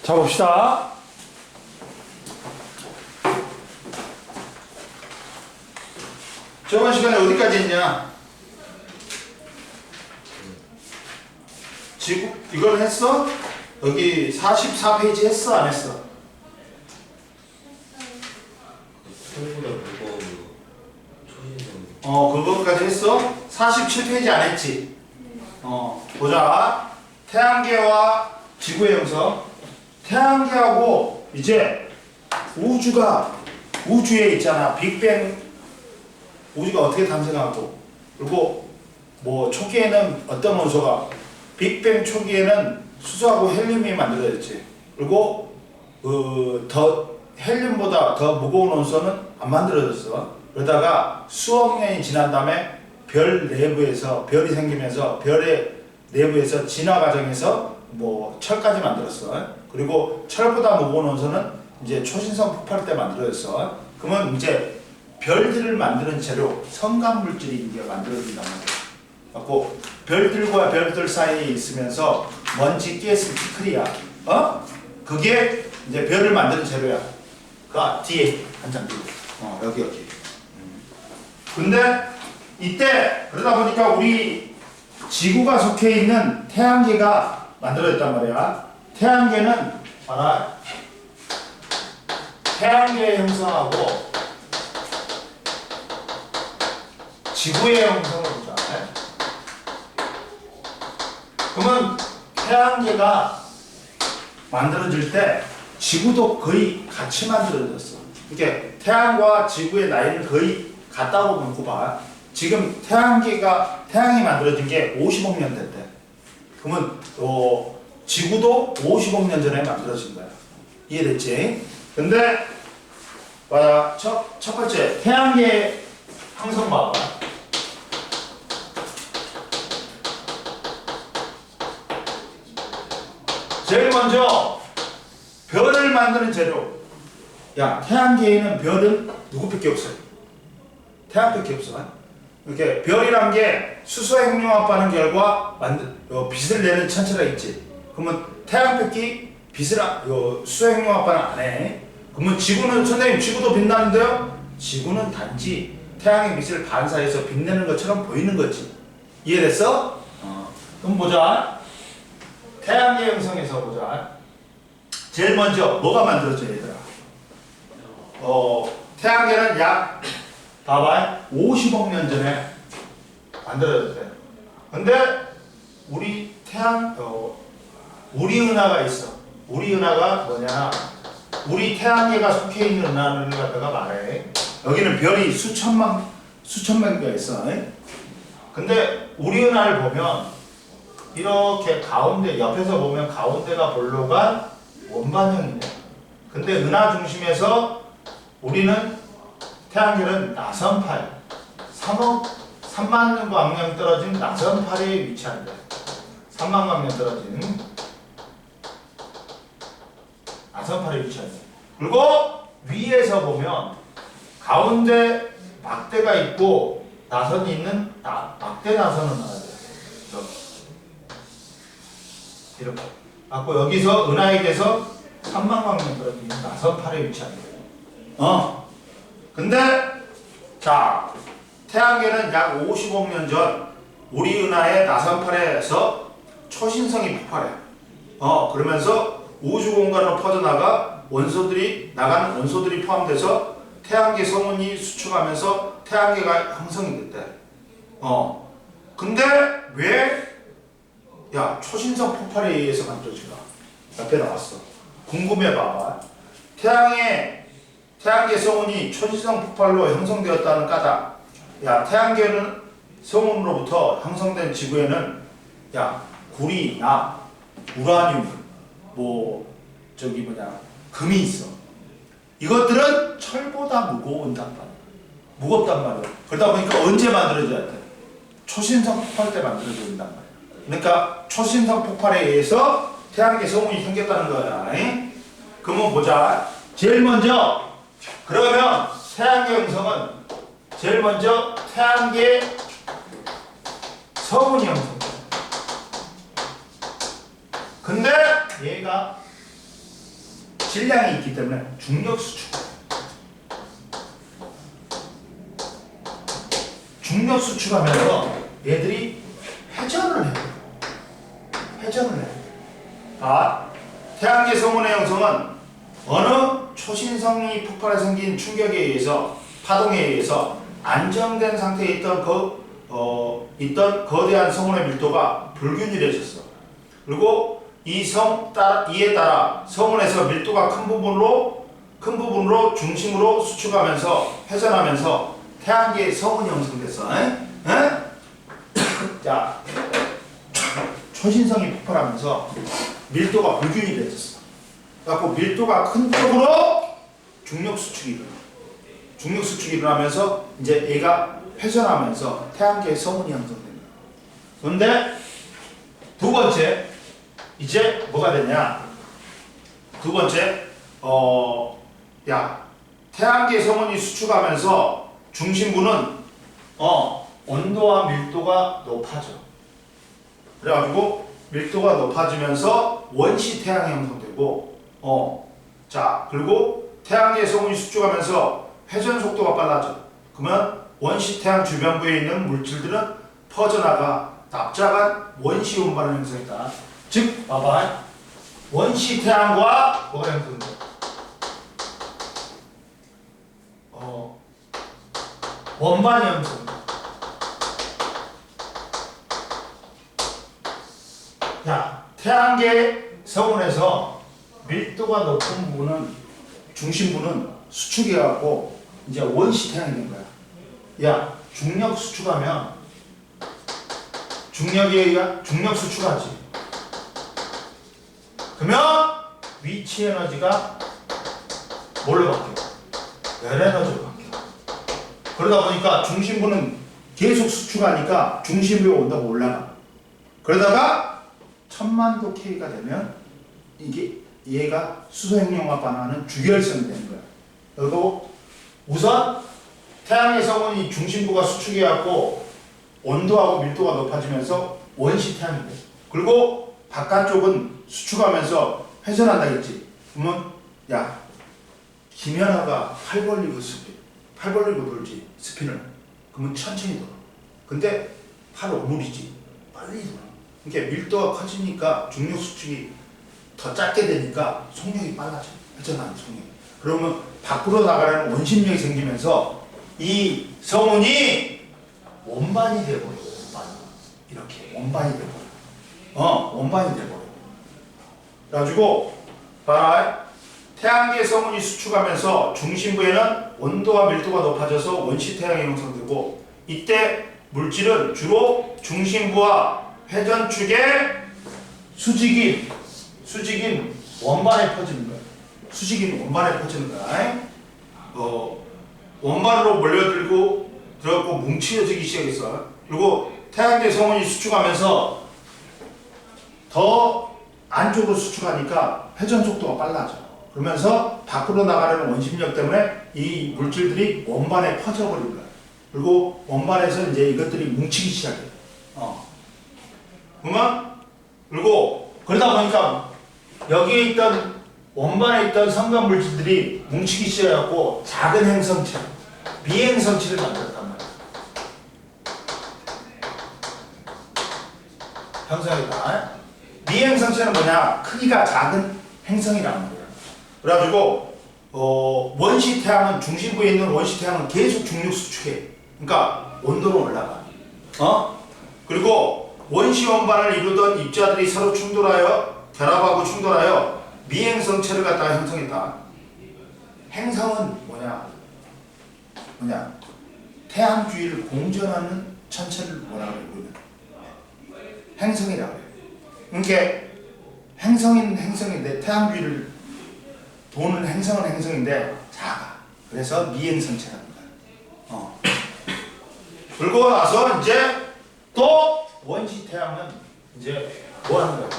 자, 봅시다. 저번 시간에 어디까지 했냐? 지구 이걸 했어? 여기 44페이지 했어? 안 했어? 생보다 무거운 초신성. 그거까지 했어? 47페이지 안 했지? 보자. 태양계와 지구의 형성. 태양계하고 이제 우주에 있잖아. 빅뱅 우주가 어떻게 탄생하고, 그리고 뭐 초기에는 어떤 원소가, 빅뱅 초기에는 수소하고 헬륨이 만들어졌지. 그리고 더 헬륨보다 더 무거운 원소는 안 만들어졌어. 그러다가 수억 년이 지난 다음에 별 내부에서 별이 생기면서 별의 내부에서 진화 과정에서 뭐 철까지 만들었어. 그리고 철보다 무거운 원소는 이제 초신성 폭발 때 만들어졌어. 그러면 이제 별들을 만드는 재료, 성간 물질이 이제 만들어진단 말이야. 갖고 별들과 별들 사이에 있으면서 먼지, 가스, 티클이야. 그게 이제 별을 만드는 재료야. 그 뒤에 한 장 뒤에. 여기. 근데 이때 그러다 보니까 우리 지구가 속해 있는 태양계가 만들어졌단 말이야. 태양계는 봐라. 태양계 형성하고 지구의 형성을 보자. 그러면 태양계가 만들어질 때 지구도 거의 같이 만들어졌어. 이렇게 태양과 지구의 나이는 거의 같다고 놓고 봐. 지금 태양이 만들어진 게 50억 년 됐대. 그러면 지구도 50억 년 전에 만들어진 거야. 이해됐지? 근데 봐라. 첫 번째 태양계 형성 봐봐. 제일 먼저 별을 만드는 재료. 야, 태양계에는 별은 누구밖에 없어요? 태양밖에 없어. 이렇게 별이란 게 수소 핵융합하는 결과 빛을 내는 천체가 있지. 그러면 태양밖에 수소 핵융합하는 안 해. 그러면 지구는, 선생님 지구도 빛나는데요? 지구는 단지 태양의 빛을 반사해서 빛내는 것처럼 보이는 거지. 이해됐어? 그럼 보자. 태양계 형성에서 보자. 제일 먼저 뭐가 만들어져, 얘들아? 태양계는 약 봐봐 50억 년 전에 만들어졌대. 근데 우리 우리 은하가 있어. 우리 은하가 뭐냐? 우리 태양계가 속해 있는 은하를 갖다가 말해. 여기는 별이 수천만 개가 있어. 근데 우리 은하를 보면 이렇게 가운데 옆에서 보면 가운데가 볼로가 원반형이네. 근데 은하 중심에서 우리는 태양계는 나선팔 3만 년 광년 떨어진 나선팔에 위치한대. 3만 광년 떨어진 나선팔에 위치한대. 그리고 위에서 보면 가운데 막대가 있고 나선이 있는 막대 나선을 나와야 돼. 이렇게. 갖고 여기서 은하에게서 3만 광년 떨어진 나선팔에 위치한대. 근데 자, 태양계는 약 50억 년 전 우리 은하의 나선팔에서 초신성이 폭발해. 그러면서 우주 공간으로 퍼져나가 나가는 원소들이 포함돼서 태양계 성운이 수축하면서 태양계가 형성이 됐대. 근데 왜 초신성 폭발에 의해서 만들어진가? 옆에 나왔어. 궁금해 봐봐. 태양계 성운이 초신성 폭발로 형성되었다는 까닭. 태양계는 성운으로부터 형성된 지구에는 구리나 우라늄, 금이 있어. 이것들은 철보다 무겁단 말이야. 그러다 보니까 언제 만들어져야 돼? 초신성 폭발 때 만들어진단 말이야. 그러니까 초신성 폭발에 의해서 태양계 성운이 생겼다는 거야. 그러면 보자. 제일 먼저 그러면 태양계 형성은 제일 먼저 태양계 성운이 형성돼. 근데 얘가 질량이 있기 때문에 중력 수축. 중력 수축하면서 얘들이 회전을 해요. 회전을 해요. 아, 태양계 성운의 형성은 어느 초신성이 폭발해 생긴 충격에 의해서 파동에 의해서 안정된 상태에 있던 거대한 성운의 밀도가 불균일해졌어. 그리고 이에 따라 성운에서 밀도가 큰 부분으로 중심으로 수축하면서 회전하면서 태양계의 성운이 형성됐어. 자, 초신성이 폭발하면서 밀도가 불균일해졌어. 그래갖고 밀도가 큰 쪽으로 중력 수축이 일어나면서 이제 얘가 회전하면서 태양계의 성운이 형성됩니다. 그런데 두 번째, 이제 뭐가 됐냐? 두 번째, 태양계 성운이 수축하면서 중심부는 온도와 밀도가 높아져. 그래가지고 밀도가 높아지면서 원시 태양이 형성되고, 자, 그리고 태양계 성운이 수축하면서 회전 속도가 빨라져. 그러면 원시 태양 주변부에 있는 물질들은 퍼져나가 납작한 원시 원반을 형성했다. 즉, 봐봐. 원시 태양과 뭐가 형성돼? 원반이 형성돼. 자, 태양계 성운에서 밀도가 높은 부분은 중심부는 수축해갖고 이제 원시 태양이 된 거야. 야, 중력 수축하면 중력 수축하지. 그러면 위치 에너지가 뭘로 바뀌어? 열 에너지로 바뀌어. 그러다 보니까 중심부는 계속 수축하니까 중심부에 온다고 올라가. 그러다가 1000만도 K가 되면 이게 얘가 수소핵융합 반응하는 주결성이 되는 거야. 그리고 우선 태양의 성운이 중심부가 수축해갖고 온도하고 밀도가 높아지면서 원시 태양이 돼. 그리고 바깥쪽은 수축하면서 회전한다 했지. 그러면 야, 김연아가 팔 벌리고 돌지 스핀을. 그러면 천천히 돌아. 근데 팔 오므리지 빨리 돌아. 그러니까 밀도가 커지니까 중력 수축이 더 짧게 되니까 속력이 빨라져. 회전하는 속력이. 그러면 밖으로 나가려는 원심력이 생기면서 이 성운이 원반이 돼버려. 원반이. 이렇게 원반이 돼버려. 원반이 돼버려. 그래가지고 봐라. 태양계 성운이 수축하면서 중심부에는 온도와 밀도가 높아져서 원시 태양이 형성되고, 이때 물질은 주로 중심부와 회전축의 수직인 원반에 퍼지는 거야. 수직인 원반에 퍼지는 거야. 원반으로 몰려들고 들어가고 뭉치어지기 시작했어. 그리고 태양계 성운이 수축하면서 더 안쪽으로 수축하니까 회전 속도가 빨라져. 그러면서 밖으로 나가려는 원심력 때문에 이 물질들이 원반에 퍼져버린 거야. 그리고 원반에서 이제 이것들이 뭉치기 시작해. 그리고 그러다 보니까 여기에 있던 원반에 있던 성간 물질들이 뭉치기 시작해갖고 작은 행성체, 미행성체를 만들었단 말이야. 형성이다. 미행성체는 뭐냐? 크기가 작은 행성이라는 거야. 그래가지고 원시 태양은 중심부에 있는 원시 태양은 계속 중력 수축해. 그러니까 온도로 올라가. 그리고 원시 원반을 이루던 입자들이 서로 결합하고 충돌하여 미행성체를 갖다가 형성했다. 행성은 뭐냐? 태양 주위를 공전하는 천체를 뭐라고 그러냐? 행성이라고 해요. 그러니까 행성인데 태양 주위를 도는 행성은 행성인데 작아. 그래서 미행성체라는 거야. 그러고 나서 이제 또 원시 태양은 이제 뭐 하는 거야?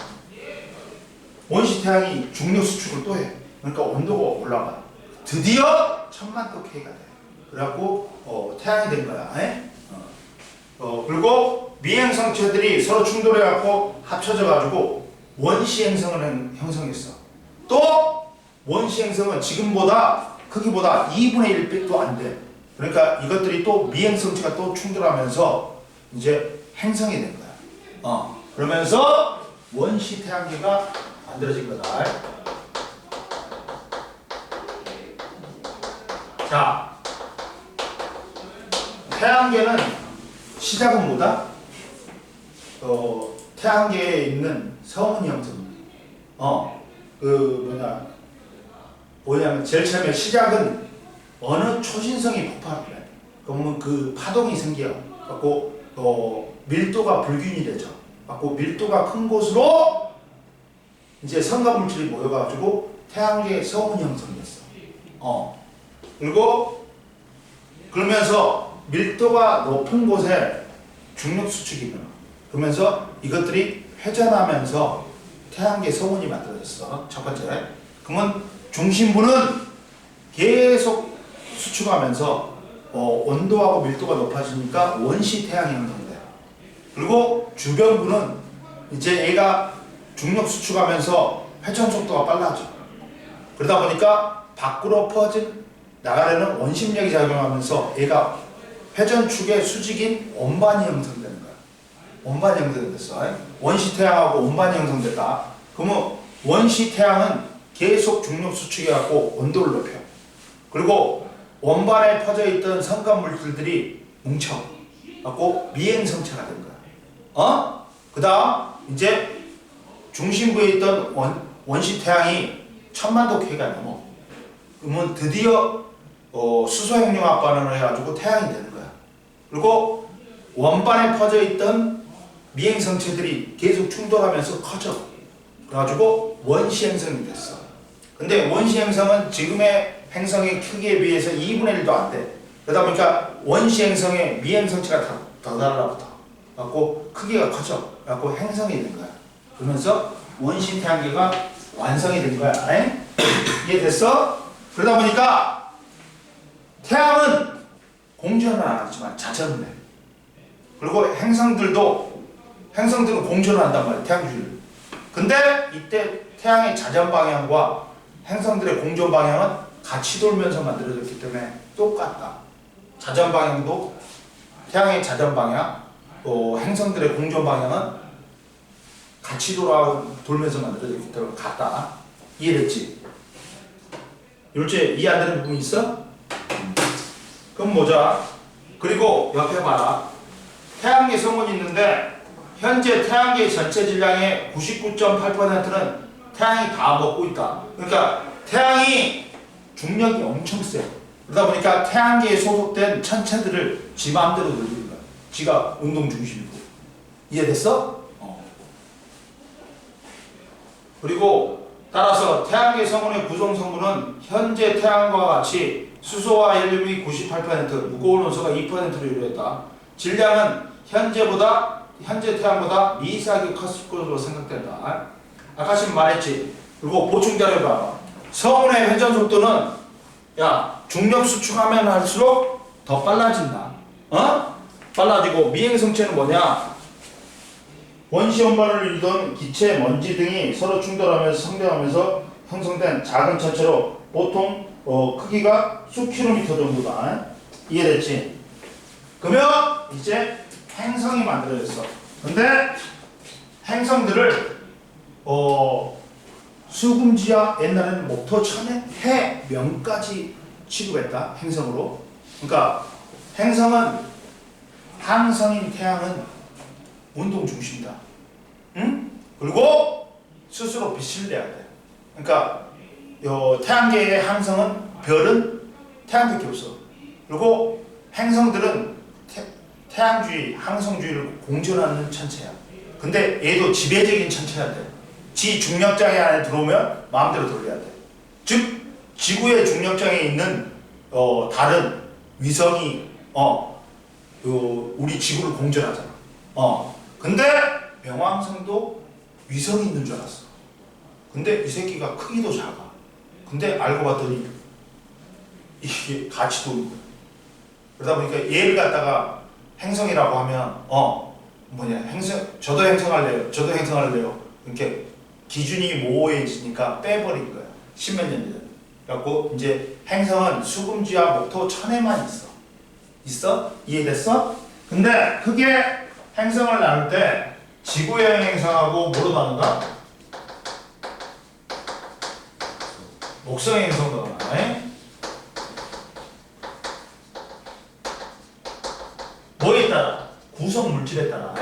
원시 태양이 중력 수축을 또 해. 그러니까 온도가 올라가. 드디어 1000만도 K가 돼. 그래갖고 태양이 된 거야. 그리고 미행성체들이 서로 충돌해갖고 합쳐져가지고 원시 행성을 형성했어. 또 원시 행성은 지금보다 크기보다 2분의 1도 안 돼. 그러니까 이것들이 또 미행성체가 또 충돌하면서 이제 행성이 된 거야. 그러면서 원시 태양계가 만들어진 거다. 자, 태양계는 시작은 뭐다? 태양계에 있는 성운 형성. 뭐냐면 제일 처음에 시작은 어느 초신성이 폭발을 해. 그러면 그 파동이 생겨. 갖고 밀도가 불균이 되죠. 갖고 밀도가 큰 곳으로 이제 성가물질이 모여가지고 태양계의 성운 형성됐어. 그리고 그러면서 밀도가 높은 곳에 중력 수축이 일어나. 그러면서 이것들이 회전하면서 태양계 성운이 만들어졌어. 첫 번째. 그러면 중심부는 계속 수축하면서 온도하고 밀도가 높아지니까 원시 태양이 형성돼. 그리고 주변부는 이제 얘가 중력 수축하면서 회전 속도가 빨라져. 그러다 보니까 밖으로 퍼진 나가려는 원심력이 작용하면서 얘가 회전축의 수직인 원반이 형성되는 거야. 원반이 형성됐어. 원시 태양하고 원반이 형성됐다. 그러면 원시 태양은 계속 중력 수축해갖고 온도를 높여. 그리고 원반에 퍼져 있던 성간 물질들이 뭉쳐 갖고 미행성체가 된 거야. 그 다음 이제 중심부에 있던 원시 태양이 1000만도 K가 넘어. 그러면 드디어 수소행룡합 반응을 해가지고 태양이 되는 거야. 그리고 원반에 퍼져 있던 미행성체들이 계속 충돌하면서 커져. 그래가지고 원시행성이 됐어. 근데 원시행성은 지금의 행성의 크기에 비해서 2분의 1도 안 돼. 그러다 보니까 원시행성의 미행성체가 더 달라붙어. 그래갖고 크기가 커져. 그래갖고 행성이 된 거야. 그러면서 원시 태양계가 완성이 된 거야. 이해됐어? 그러다 보니까 태양은 공전은 안 하지만 자전을 해. 그리고 행성들은 공전을 한단 말이야. 태양주를. 근데 이때 태양의 자전 방향과 행성들의 공전 방향은 같이 돌면서 만들어졌기 때문에 똑같다. 자전 방향도 태양의 자전 방향, 행성들의 공전 방향은 같이 돌면서 만들어졌기 때문에 같다. 이해됐지? 요새 이해 안 되는 부분이 있어? 그럼 보자. 그리고 옆에 봐라. 태양계 성운이 있는데 현재 태양계 전체 질량의 99.8%는 태양이 다 먹고 있다. 그러니까 태양이 중력이 엄청 세. 그러다 보니까 태양계에 소속된 천체들을 지 마음대로 돌리는 거야. 지가 운동 중심이고. 이해됐어? 그리고 따라서 태양계 성운의 구성 성분은 현재 태양과 같이 수소와 헬륨이 98%, 무거운 원소가 2%로 이루어졌다. 질량은 현재 태양보다 미세하게 컸을 것으로 생각된다. 아까 지금 말했지. 그리고 보충 자료 봐봐. 성운의 회전 속도는 중력 수축하면 할수록 더 빨라진다. 빨라지고 미행성체는 뭐냐? 원시 원반을 이루던 기체, 먼지 등이 서로 충돌하면서 성장하면서 형성된 작은 천체로 보통 크기가 수 킬로미터 정도다. 이해됐지? 그러면 이제 행성이 만들어졌어. 근데 행성들을 수금지와 옛날에는 목토, 천해, 해, 명까지 취급했다. 행성으로. 그러니까 행성은 항성인 태양은 운동 중심이다. 응? 그리고 스스로 빛을 내야 돼. 그러니까 태양계의 항성은 별은 태양밖에 없어. 그리고 행성들은 태양주의, 항성주의를 공존하는 천체야. 근데 얘도 지배적인 천체야 돼. 지 중력장애 안에 들어오면 마음대로 돌려야 돼. 즉 지구의 중력장에 있는 다른 위성이 우리 지구를 공존하잖아. 근데 명왕성도 위성이 있는 줄 알았어. 근데 이 새끼가 크기도 작아. 근데 알고 봤더니 이게 같이 도는 거야. 그러다 보니까 얘를 갖다가 행성이라고 하면 저도 행성할래요. 이렇게 기준이 모호해지니까 빼버린 거야. 십몇 년이 전. 그래갖고 이제 행성은 수금지와 목토 천에만 있어. 있어? 이해됐어? 근데 크게 행성을 나눌 때 지구형 행성하고 뭐로 나눈다? 목성 행성도 나눠. 뭐에 따라? 구성 물질에 따라.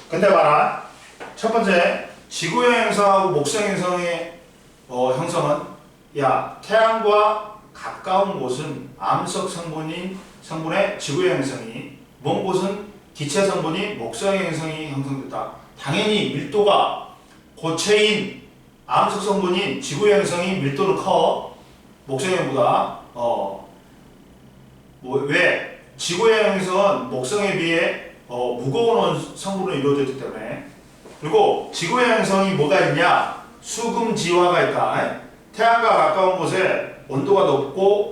근데 봐라. 첫 번째 지구형 행성하고 목성 행성의 형성은 야 태양과 가까운 곳은 암석 성분의 지구형 행성이 먼 곳은 기체 성분이 목성 행성이 형성됐다. 당연히 밀도가 고체인 암석 성분인 지구형 행성이 밀도는 커 목성형보다. 왜? 지구형 행성은 목성에 비해 무거운 성분으로 이루어져 있기 때문에. 그리고 지구형 행성이 뭐가 있냐? 수금지화가 있다. 태양과 가까운 곳에 온도가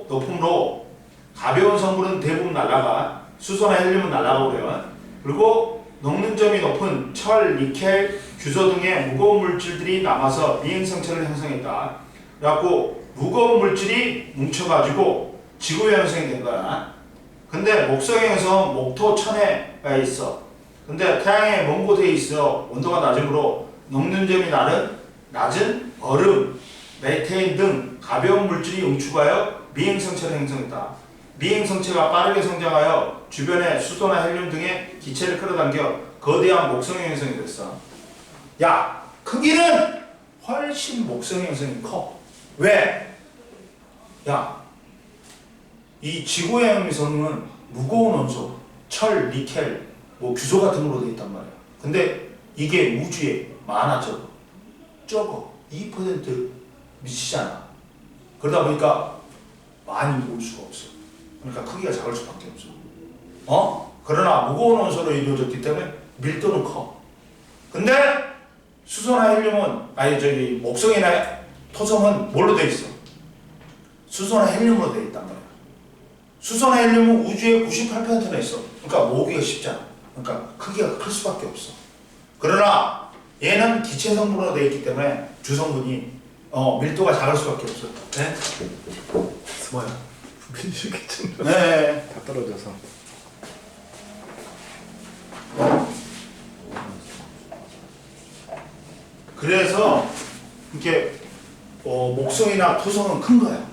높음으로 가벼운 성분은 대부분 날아가. 수소나 헬륨은 날아가고 그래요. 그리고 녹는 점이 높은 철, 니켈, 규소 등의 무거운 물질들이 남아서 미행성체를 형성했다. 그래갖고 무거운 물질이 뭉쳐가지고 지구형 행성이 된 거야. 근데 목성형 행성은 목토 천에가 있어. 근데 태양의 먼 곳에 있어 온도가 낮으므로 녹는 점이 낮은 얼음, 메테인 등 가벼운 물질이 응축하여 미행성체를 형성했다. 미행성체가 빠르게 성장하여 주변에 수소나 헬륨 등의 기체를 끌어당겨 거대한 목성형 행성이 됐어. 야, 크기는 훨씬 목성형 행성이 커. 왜? 야, 이 지구형 행성은 무거운 원소, 철, 니켈, 규소 같은 걸로 되어 있단 말이야. 근데 이게 우주에 많아져. 적어. 2% 미치잖아. 그러다 보니까 많이 모을 수가 없어. 그러니까 크기가 작을 수밖에 없어. 그러나 무거운 원소로 이루어졌기 때문에 밀도는 커. 근데 수소나 헬륨은 목성이나 토성은 뭘로 되어 있어? 수소나 헬륨으로 되어 있단 말이야. 수소나 헬륨은 우주의 98%나 있어. 그러니까 모으기가 쉽잖아. 그러니까 크기가 클 수밖에 없어. 그러나 얘는 기체 성분으로 되어 있기 때문에 주성분이 밀도가 작을 수밖에 없어. 네? 뭐야? 밀리겠지. 네. 다 떨어져서. 그래서 이렇게 목성이나 토성은 큰 거야.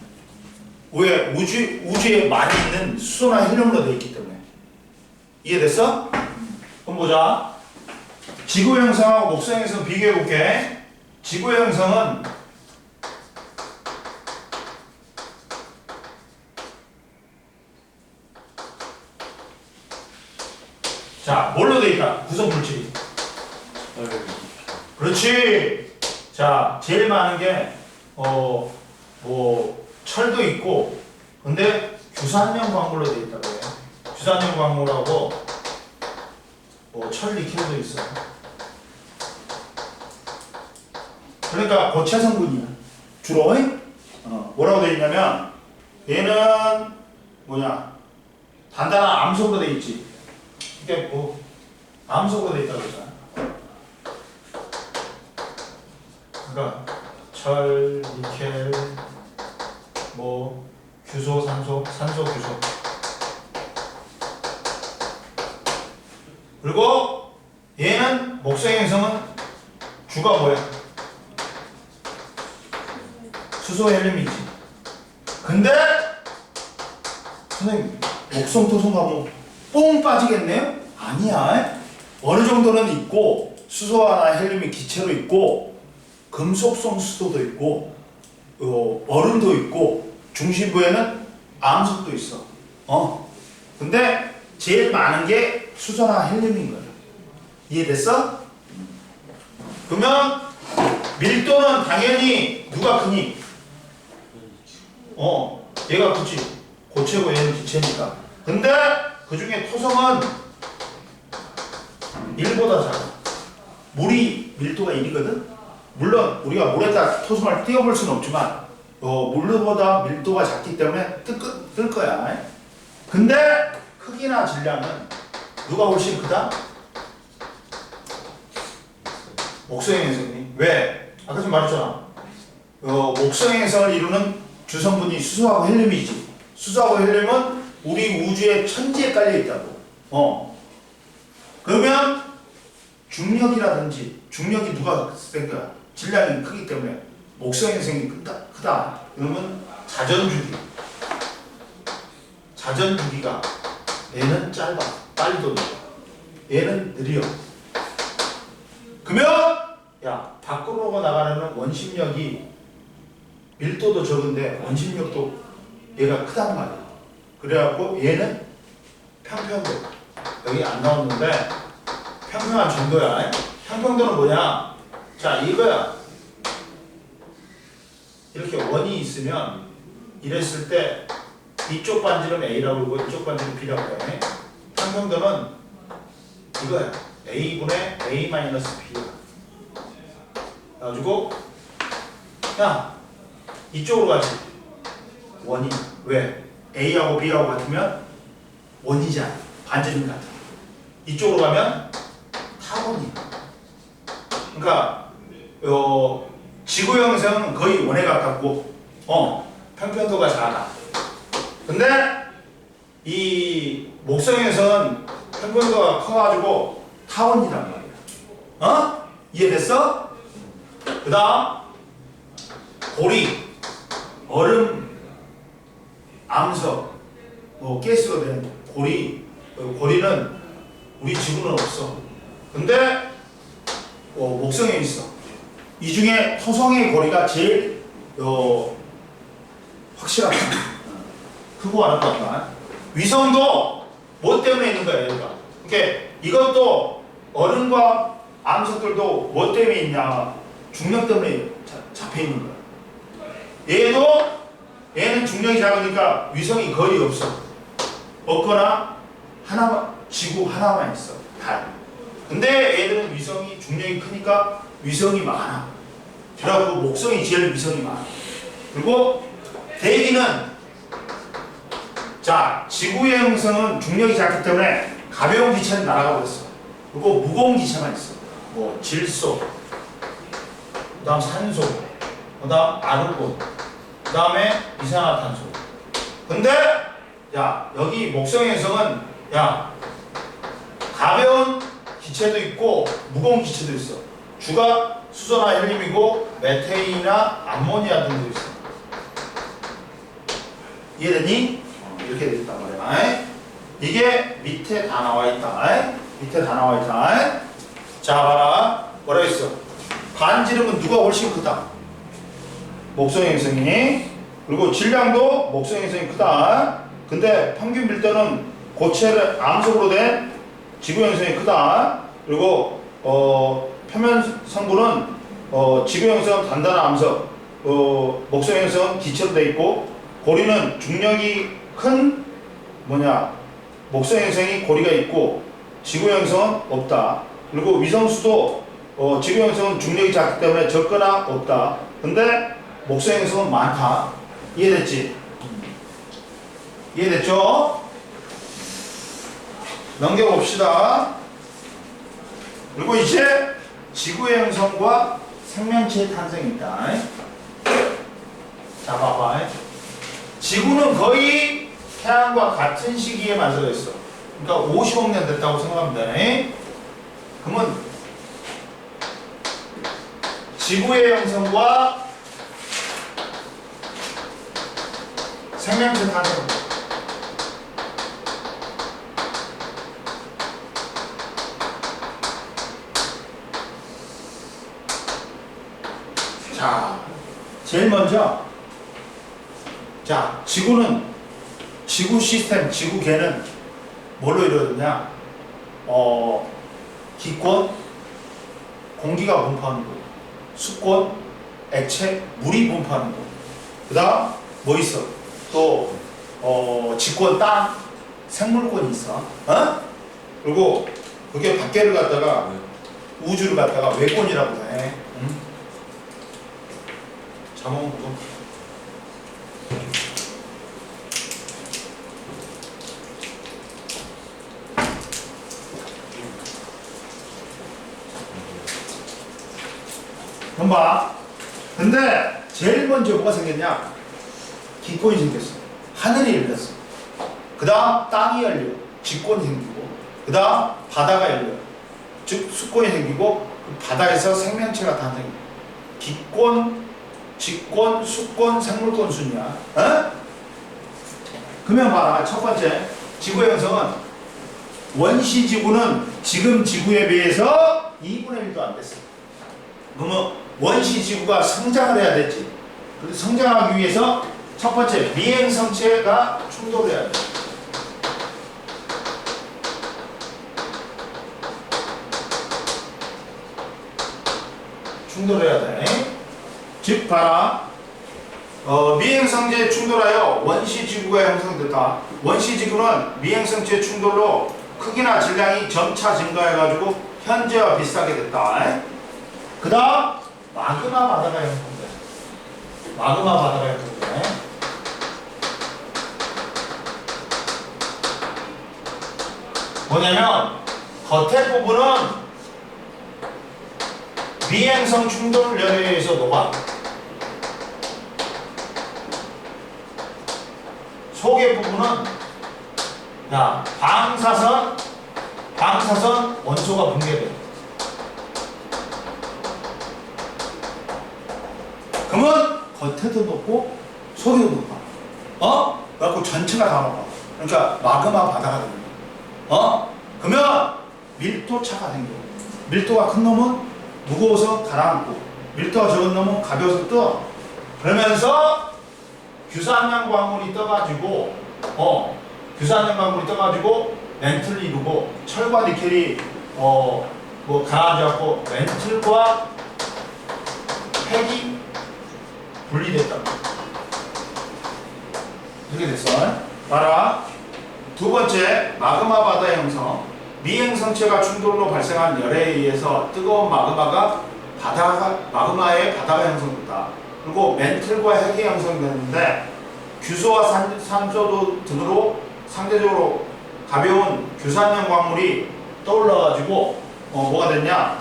왜? 우주에 많이 있는 수소나 헬륨으로 되어 있기 때문에. 이해됐어? 그럼 보자. 지구 형성하고 목성 형성 비교해 볼게. 지구 형성은 자, 뭘로 되어 있다? 구성 물질이. 그렇지. 자, 제일 많은 게 철도 있고, 근데 규산염 광물로 되어 있다고 해요. 규산염 광물하고 철 니켈도 있어. 그러니까 고체 성분이야. 주로 뭐라고 되어 있냐면 얘는 단단한 암석으로 되어 있지. 이게 암석으로 되어 있다고 했잖아. 그러니까 철, 니켈, 규소, 산소, 규소. 그리고 얘는 목성 행성은 주가 뭐야? 수소, 헬륨이지. 근데 선생님 목성, 토성 가면 뽕 빠지겠네요? 아니야. 어느 정도는 있고 수소나 헬륨이 기체로 있고 금속성 수소도 있고 얼음도 있고 중심부에는 암석도 있어. 근데 제일 많은 게 수소나 헬륨인 거야. 이해됐어? 그러면 밀도는 당연히 누가 크니? 얘가 크지. 고체고 얘는 기체니까. 근데 그 중에 토성은 1보다 작아. 물이 밀도가 1이거든? 물론 우리가 물에다 토성을 띄워볼 수는 없지만 물보다 밀도가 작기 때문에 뜰 거야. 근데 크기나 질량은 누가 훨씬 크다? 목성 행성이. 왜? 아까 좀 말했잖아. 목성행성을 이루는 주성분이 수소하고 헬륨이지. 수소하고 헬륨은 우리 우주의 천지에 깔려 있다고. 그러면 중력이라든지 중력이 누가 센 거야? 질량이 크기 때문에 목성행성이 크다. 그러면 자전주기가 얘는 짧아. 빨리 돈다. 얘는 느려. 그러면 야 밖으로 나가는 원심력이 밀도도 적은데 원심력도 얘가 크단 말이야. 그래갖고 얘는 평평도 여기 안 나오는데 평평한 정도야. 평평도는 뭐냐? 자 이거야. 이렇게 원이 있으면 이랬을 때 이쪽 반지름 A라고 그러고 이쪽 반지름 B라고 해. 평평도는 이거야. A분의 A-B야. 그래가지고 야 이쪽으로 가지. 원이 왜? A하고 B하고 같으면 원이잖아. 반지름 같아. 이쪽으로 가면 타원이야. 그러니까 지구 형성은 거의 원에 가깝고 평평도가 작아. 근데 이 목성 형성은 평평도가 커가지고 타원이란 말이야. 이해됐어? 그 다음 고리, 얼음, 암석, 가스로 된 고리는 우리 지구는 없어. 근데 목성에 있어. 이 중에 토성의 고리가 제일 확실하다. 크고 아름답다. 위성도 뭐 때문에 있는 거야, 얘가. 그러니까 이것도 얼음과 암석들도 뭐 때문에 있냐? 중력 때문에 잡혀 있는 거야. 얘는 중력이 작으니까 위성이 거의 없어. 없거나 지구 하나만 있어. 달. 근데 얘들은 위성이 중력이 크니까 위성이 많아. 그래갖고 목성이 제일 위성이 많아. 그리고 대기는 자 지구의 형성은 중력이 작기 때문에 가벼운 기체는 날아가고 있어. 그리고 무거운 기체만 있어. 뭐 질소, 그다음 산소, 그다음 아르곤, 그다음에 이산화탄소. 근데 야 여기 목성의 형성은 야 가벼운 기체도 있고 무거운 기체도 있어. 주가 수소나 헬륨이고 메테인이나 암모니아 등도 있어. 이해됐니? 이렇게 돼 있단 말이야. 이게 밑에 다 나와 있다. 밑에 다 나와 있다. 자 봐라. 뭐라 했어? 반지름은 누가 훨씬 크다? 목성의 행성이. 그리고 질량도 목성의 행성이 크다. 근데 평균 밀도는 고체를 암석으로 된 지구 형성이 크다. 그리고 표면 성분은 지구 형성은 단단한 암석, 목성 형성은 기체로 돼 있고, 고리는 중력이 큰 목성 형성이 고리가 있고 지구 형성은 없다. 그리고 위성수도 지구 형성은 중력이 작기 때문에 적거나 없다. 근데 목성 형성은 많다. 이해됐지? 이해됐죠? 넘겨봅시다. 그리고 이제 지구의 형성과 생명체의 탄생이 있다. 자 봐봐. 지구는 거의 태양과 같은 시기에 만들어졌어. 그러니까 50억 년 됐다고 생각하면 돼. 그러면 지구의 형성과 생명체 탄생. 자, 제일 먼저 지구 시스템, 지구계는 뭘로 이루어졌냐? 기권, 공기가 분포하는 거, 수권, 액체, 물이 분포하는 거. 그 다음 뭐 있어? 또 지권, 땅, 생물권이 있어. 그리고 그게 밖에를 갖다가 우주를 갖다가 외권이라고 해. 자몽 보고. 그럼 봐. 근데 제일 먼저 뭐가 생겼냐? 기권이 생겼어. 하늘이 열렸어. 그 다음 땅이 열려. 직권이 생기고. 그 다음 바다가 열려. 즉 수권이 생기고 그 바다에서 생명체가 탄생해. 기권, 직권, 수권, 생물권 순이야. 어? 그러면 봐라. 첫 번째 지구의 형성은 원시지구는 지금 지구에 비해서 2분의 1도 안 됐어. 그러면 원시지구가 성장을 해야 되지. 그래서 성장하기 위해서 첫 번째 미행성체가 충돌해야 돼. 충돌해야 돼. 즉 봐라. 미행성체 충돌하여 원시지구가 형성됐다. 원시지구는 미행성체 충돌로 크기나 질량이 점차 증가해가지고 현재와 비슷하게 됐다. 그 다음 마그마 바다가 형성돼. 마그마 바다가 형성돼. 뭐냐면 겉에 부분은 미행성 충돌 열에 의해서 녹아. 속의 부분은 방사선 원소가 붕괴돼. 그러면 겉에도 높고 속에도 높아. 그래갖고 전체가 다 높아. 그러니까 마그마 바다가 됩니다. 그러면 밀도차가 생겨. 밀도가 큰 놈은 무거워서 가라앉고, 밀도가 적은 놈은 가벼워서 떠. 그러면서 규산염 광물이 떠가지고, 멘틀을 이루고, 철과 니켈이 가라앉아갖고 멘틀과 핵이 분리됐다. 이렇게 됐어. 봐라. 두 번째, 마그마 바다 형성. 미행성체가 충돌로 발생한 열에 의해서 뜨거운 마그마의 바다가 형성됐다. 그리고 멘틀과 핵이 형성되는데 규소와 산소 등으로 상대적으로 가벼운 규산염 광물이 떠올라가지고 뭐가 됐냐?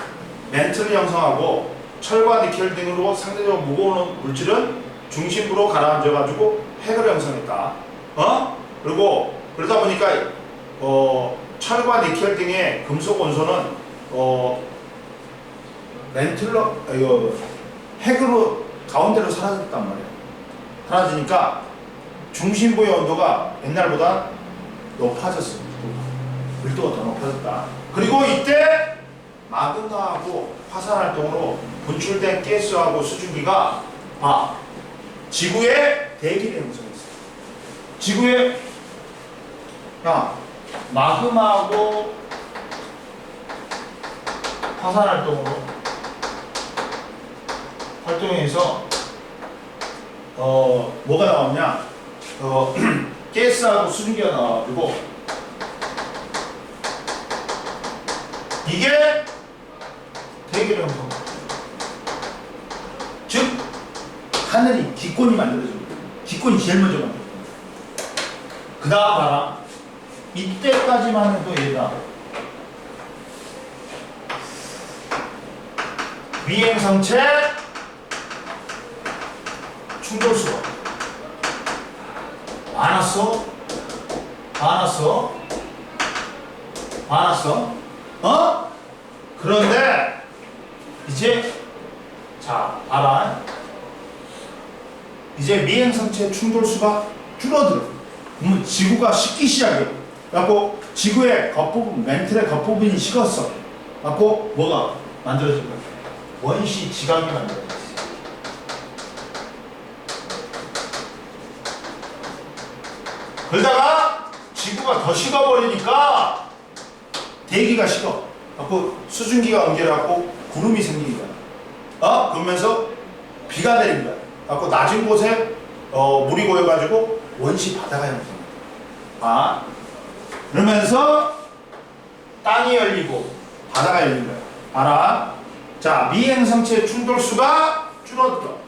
멘틀을 형성하고 철과 니켈 등으로 상대적으로 무거운 물질은 중심부로 가라앉아가지고 핵을 형성했다. 그리고 그러다 보니까 철과 니켈 등의 금속 원소는 핵으로 가운데로 사라졌단 말이에요. 사라지니까 중심부의 온도가 옛날보다 높아졌어. 밀도가 더 높아졌다. 그리고 이때 마그마하고 화산 활동으로 분출된 가스하고 수증기가 지구의 대기를 형성했어. 지구의 마그마하고 화산 활동으로 활동해서 뭐가 나왔냐? 가스하고 수증기가 나와가지고 이게 대기를 형성. 즉 하늘이 기권이 만들어집니다. 기권이 제일 먼저 만들어집니다. 그 다음 봐라. 이때까지만 해도 얘가 미행성체 충돌수가 많았어. 그런데 이제 봐라. 이제 미행성체 충돌수가 줄어들어. 그러면 지구가 식기 시작해. 그래갖고 지구의 겉부분, 멘틀의 겉부분이 식었어. 그래갖고 뭐가 만들어진 거야? 원시 지각이 만들어졌어. 그러다가 지구가 더 식어버리니까 대기가 식어. 그래갖고 수증기가 엉겨갖고 구름이 생긴 거야. 그러면서 비가 내린 거야. 그래갖고 낮은 곳에 물이 고여가지고 원시 바다가 형성돼. 그러면서 땅이 열리고 바다가 열린 거야. 봐라. 자, 미행성체 충돌수가 줄어들어.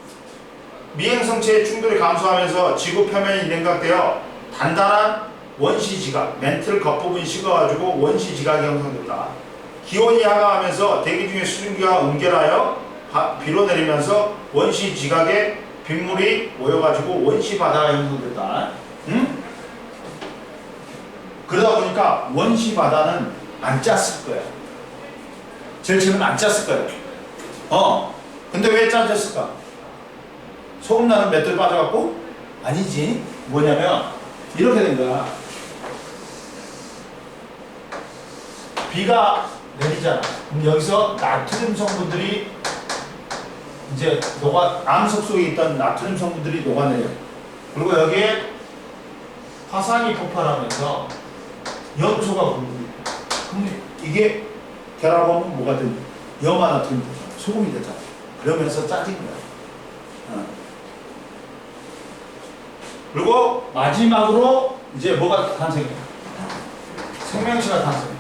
미행성체의 충돌이 감소하면서 지구 표면이 냉각되어 단단한 원시지각, 멘틀 겉부분이 식어가지고 원시지각이 형성됐다. 기온이 하강하면서 대기 중에 수증기가 응결하여 비로 내리면서 원시지각의 빗물이 모여가지고 원시 바다가 형성됐다. 응? 그러다 보니까 원시 바다는 안 짰을 거야. 제일 처음엔 안 짰을 거야. 근데 왜 짜졌을까? 소금나는 맷돌 빠져갖고? 아니지. 뭐냐면 이렇게 된 거야. 비가 내리잖아. 그럼 여기서 나트륨 성분들이 이제 암석 속에 있던 나트륨 성분들이 녹아내려. 그리고 여기에 화산이 폭발하면서 염소가 굴고. 그럼 이게 결합하면 뭐가 된? 염화나트륨 소금이 되잖아. 그러면서 짜진 거야. 그리고 마지막으로 이제 뭐가 탄생해? 생명체가 탄생해.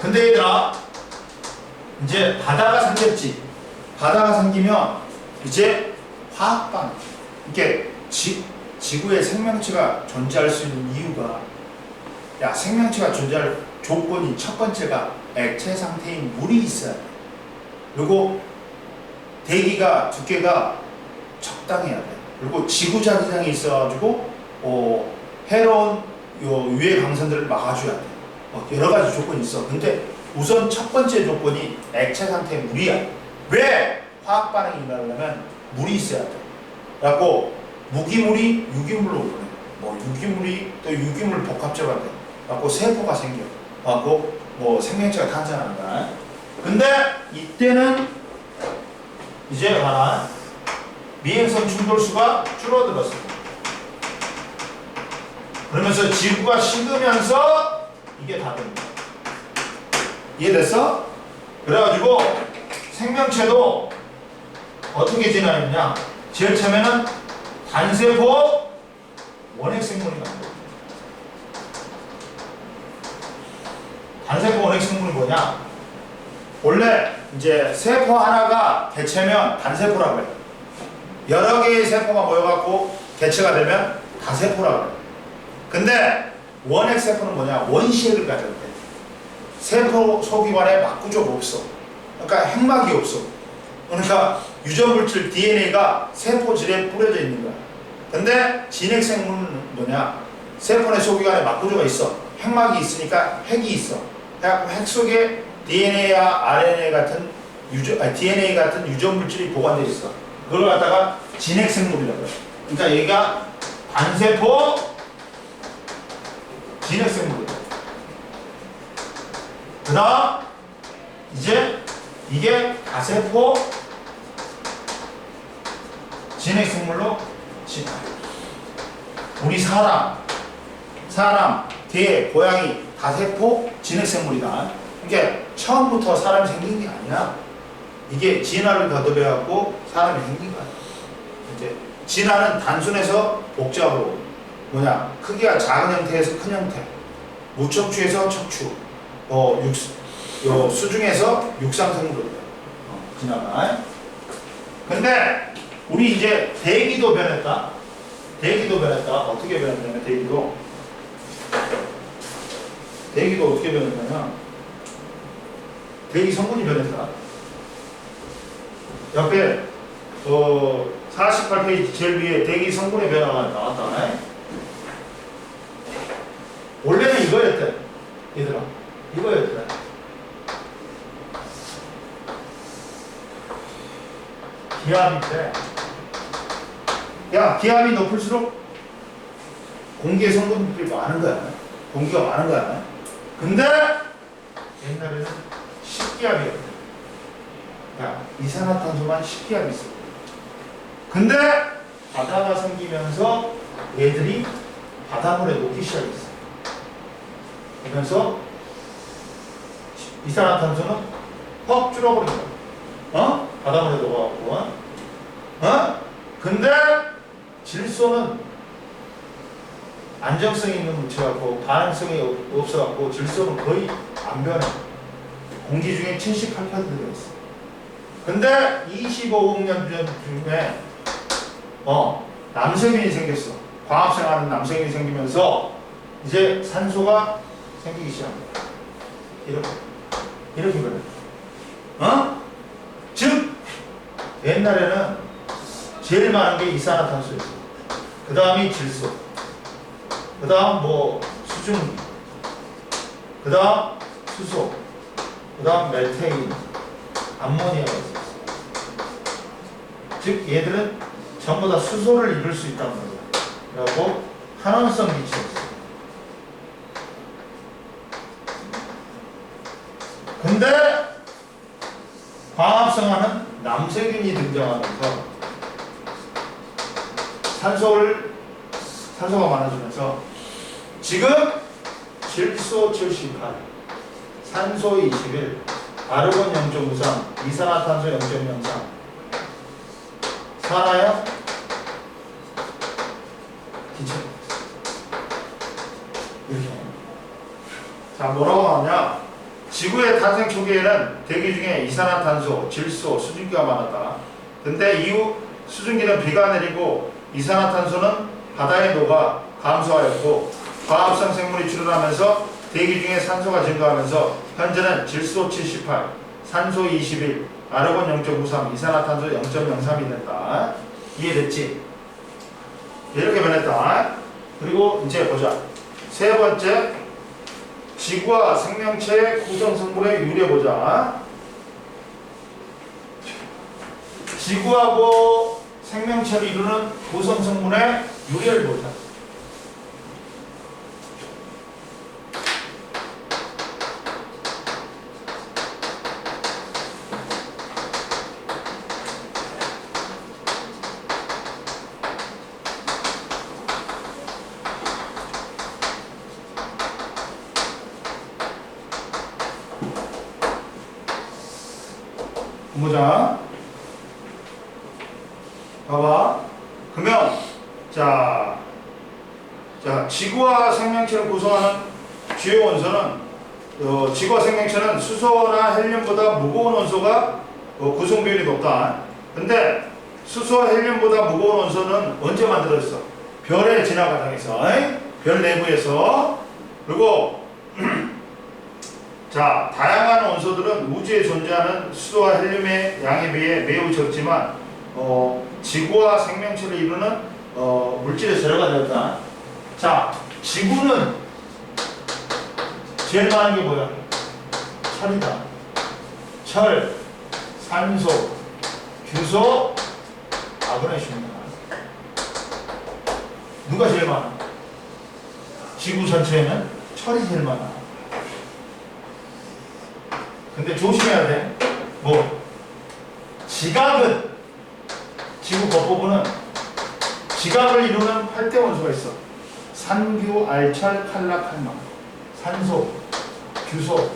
근데 얘들아, 이제 바다가 생겼지. 바다가 생기면 이제 화학반, 이렇게 지구에 생명체가 존재할 수 있는 이유가, 야, 생명체가 존재할 조건이 첫 번째가 액체 상태인 물이 있어야 돼. 그리고 대기가 두께가 적당해야 돼. 그리고 지구 자기장이 있어가지고 해로운 유해 강선들을 막아줘야 돼. 여러 가지 조건이 있어. 근데 우선 첫 번째 조건이 액체 상태의 물이야. 왜? 화학 반응이 일어나려면 물이 있어야 돼. 그래갖고 무기물이 유기물로 오르네. 유기물이 또 유기물 복합체가 돼. 그래갖고 세포가 생겨. 그래갖고 생명체가 탄생한다. 근데 이때는 이제 봐라. 미행성 충돌수가 줄어들었어. 그러면서 지구가 식으면서 이게 다 됩니다. 이해됐어? 그래가지고 생명체도 어떻게 진화했냐? 제일 처음에는 단세포 원핵생물이 만들어요. 단세포 원핵생물이 뭐냐? 원래 이제 세포 하나가 개체면 단세포라고 해요. 여러 개의 세포가 모여갖고 개체가 되면 다세포라고 해요. 근데 원핵세포는 뭐냐? 원시핵을 가져야 돼. 세포 소기관에 막구조가 없어. 그러니까 핵막이 없어. 그러니까 유전물질 DNA가 세포질에 뿌려져 있는 거야. 근데 진핵생물은 뭐냐? 세포 내 소기관에 막구조가 있어. 핵막이 있으니까 핵이 있어. 그래서 핵 속에 DNA와 RNA 같은 DNA 같은 유전물질이 보관되어 있어. 그걸 갖다가 진핵생물이라고 해요. 그러니까 얘가 단세포 진핵생물이다. 그 다음 이제 이게 다세포 진핵생물로 진화. 우리 사람, 개, 고양이 다세포 진핵생물이다. 그러니까 처음부터 사람이 생긴 게 아니야. 이게 진화를 거듭해갖고 사람이 생긴 거야. 이제 진화는 단순해서 복잡으로 크기가 작은 형태에서 큰 형태, 무척추에서 척추, 수중에서 육상생물로 진화가. 근데 우리 이제 대기도 변했다. 어떻게 변했냐면 대기도 어떻게 변했냐면 대기 성분이 변했다. 옆에 48페이지 제일 위에 대기 성분의 변화가 나왔다. 원래는 이거였대. 얘들아, 이거였대. 기압인데, 야, 기압이 높을수록 공기의 성분들이 많은 거야. 공기가 많은 거야. 근데 옛날에는 식기압이었대. 야, 이산화탄소만 식기압이 있어. 근데 바다가 생기면서 얘들이 바닷물에 녹기 시작했어. 그러면서 이산화탄소는 퍽 줄어버린 거야. 바닷물에 녹아갖고. 근데 질소는 안정성이 있는 물체갖고 반응성이 없어갖고 질소는 거의 안 변해. 공기 중에 78% 들어있어. 근데 25억 년 중에 남성인이 생겼어. 광합생하는 남성인이 생기면서 이제 산소가 생기기 시작합니다. 이렇게 변해. 즉 옛날에는 제일 많은 게 이산화탄소였어. 그 다음이 질소, 그 다음 뭐 수증기, 그 다음 수소, 그 다음 메테인, 암모니아가 있었어. 즉 얘들은 전부 다 수소를 이룰 수 있다는 거예요. 그리고 환원성 기체였어. 근데 광합성하는 남세균이 등장하면서 산소가 많아지면서 지금 질소 78, 산소 21, 아르곤 0.93, 이산화탄소 0.03 산화형 기체. 이렇게. 자, 뭐라고 나오냐? 지구의 탄생 초기에는 대기 중에 이산화탄소, 질소, 수증기가 많았다. 근데 이후 수증기는 비가 내리고 이산화탄소는 바다에 녹아 감소하였고 과합성 생물이 출현하면서 대기 중에 산소가 증가하면서 현재는 질소 78, 산소 21, 아르곤 0.93, 이산화탄소 0.03이 된다. 이해됐지? 이렇게 변했다. 그리고 이제 보자. 세 번째, 지구와 생명체의 구성 성분의 유래 보자. 지구하고 생명체를 이루는 구성 성분의 유래를 보자. 보자. 봐봐. 그러면 자 지구와 생명체를 구성하는 주요 원소는 지구와 생명체는 수소나 헬륨보다 무거운 원소가 구성 비율이 높다. 근데 수소와 헬륨보다 무거운 원소는 언제 만들어졌어? 별의 진화 과정에서, 별 내부에서. 그리고 자, 다양한 원소들은 우주에 존재하는 수소와 헬륨의 양에 비해 매우 적지만 지구와 생명체를 이루는 물질의 재료가 되었다. 자, 지구는 제일 많은 게 뭐야? 철이다. 철, 산소, 규소, 마그네슘이다. 누가 제일 많아? 지구 전체에는 철이 제일 많아. 근데 조심해야 돼. 뭐? 지각은, 지구 겉부분은 지각을 이루는 8대 원소가 있어. 산규, 알철, 칼라, 칼막. 산소, 규소,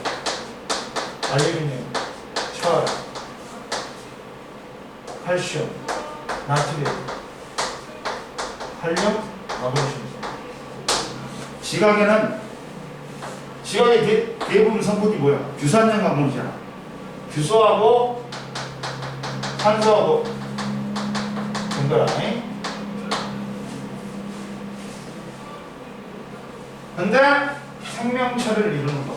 알루미늄, 철, 칼슘, 나트륨, 칼륨, 마그네슘. 지각의 대부분 성분이 뭐야? 규산염 성분이잖아. 규소하고 산소하고 동그라미. 근데 생명체를 이루는 것.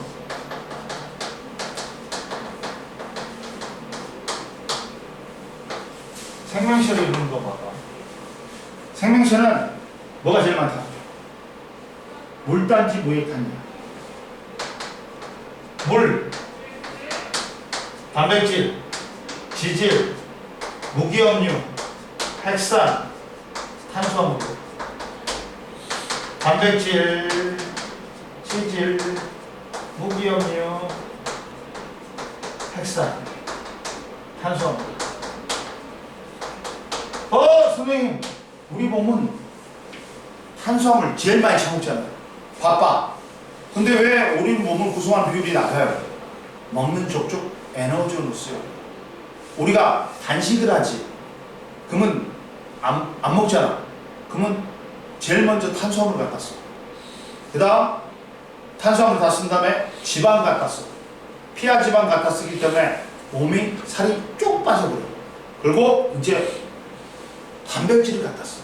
생명체를 이루는 거 봐봐. 생명체는 뭐가 제일 많다? 물단지 무액탄이야. 물, 단백질, 지질, 무기염류, 핵산, 탄수화물. 단백질, 지질, 무기염류, 핵산, 탄수화물. 선생님, 우리 몸은 탄수화물 제일 많이 처먹잖아요. 바빠. 근데 왜 우리 몸을 구성하는 비율이 낮아요? 먹는 족족 에너지를 써요. 우리가 단식을 하지. 그러면 안 먹잖아. 그러면 제일 먼저 탄수화물 갖다 써. 그 다음 탄수화물 다 쓴 다음에 지방 갖다 써. 피하 지방 갖다 쓰기 때문에 몸이 살이 쭉 빠져버려. 그리고 이제 단백질을 갖다 써.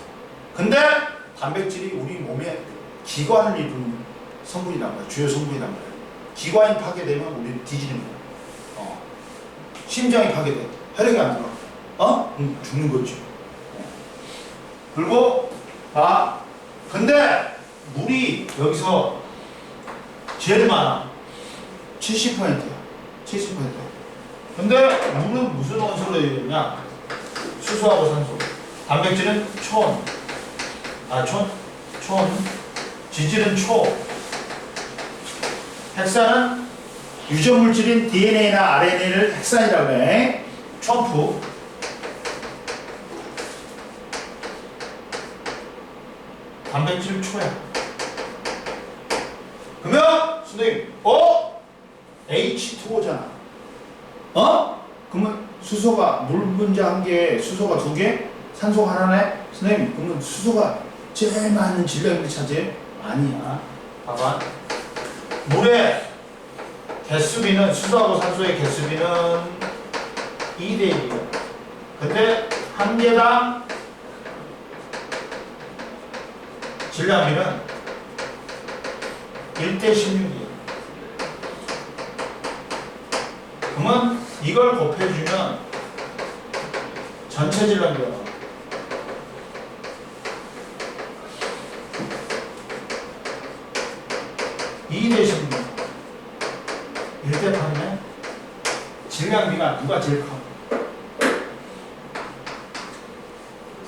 근데 단백질이 우리 몸에 기관을 이루는 성분이란 말이야. 주요 성분이란 말이야. 기관이 파괴되면 우리는 뒤지는 거야. 심장이 파괴돼. 혈액이 안 들어가. 죽는 거지. 그리고 봐. 근데 물이 여기서 제일 많아. 70%야. 70%. 근데 물은 무슨 원소로 되어 있냐? 수소하고 산소. 단백질은 촌. 지질은 초. 핵산은 유전물질인 DNA나 RNA를 핵산이라고 해. 촌프. 단백질 초야. 그러면 선생님, H2O잖아. 그러면 수소가 물 분자 한 개, 수소가 두 개, 산소가 하나네. 선생님, 그러면 수소가 제일 많은 질량이 차지? 아니야. 봐봐. 물의 개수비는 수소하고 산소의 개수비는 2대 1이야. 근데 한 개당 질량비는 1대 16이에요. 그러면 이걸 곱해주면 전체 질량비가 나와. 이 대신 1대 8이네. 질량비가 누가 제일 커?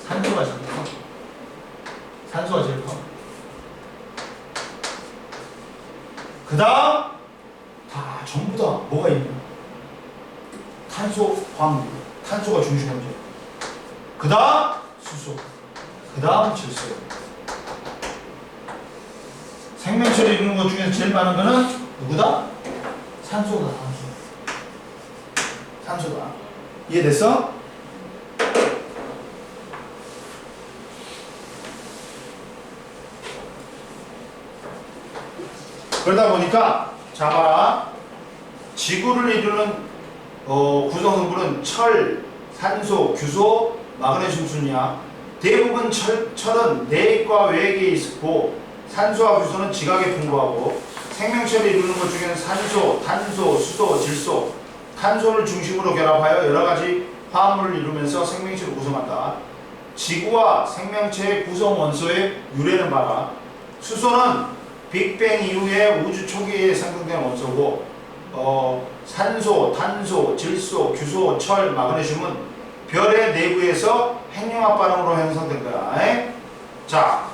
산소가 제일 커. 산소가 제일 커. 그 다음 다 전부 다 뭐가 있냐? 탄소, 광물. 탄소가 중심이죠. 그 다음 수소. 그 다음 질소. 생명체를 이루는 것 중에서 제일 많은 거는 누구다? 산소다. 산소다. 이해됐어? 그러다 보니까 자 봐라. 지구를 이루는 구성성분은 철, 산소, 규소, 마그네슘 순이야. 대부분 철은 내과 외액에 있고 산소와 규소는 지각에 풍부하고 생명체를 이루는 것 중에는 산소, 탄소, 수소, 질소, 탄소를 중심으로 결합하여 여러 가지 화합물을 이루면서 생명체를 구성한다. 지구와 생명체의 구성 원소의 유래는 봐라. 수소는 빅뱅 이후에 우주 초기에 생성된 원소고 산소, 탄소, 질소, 규소, 철, 마그네슘은 별의 내부에서 핵융합 반응으로 형성된 거야. 자,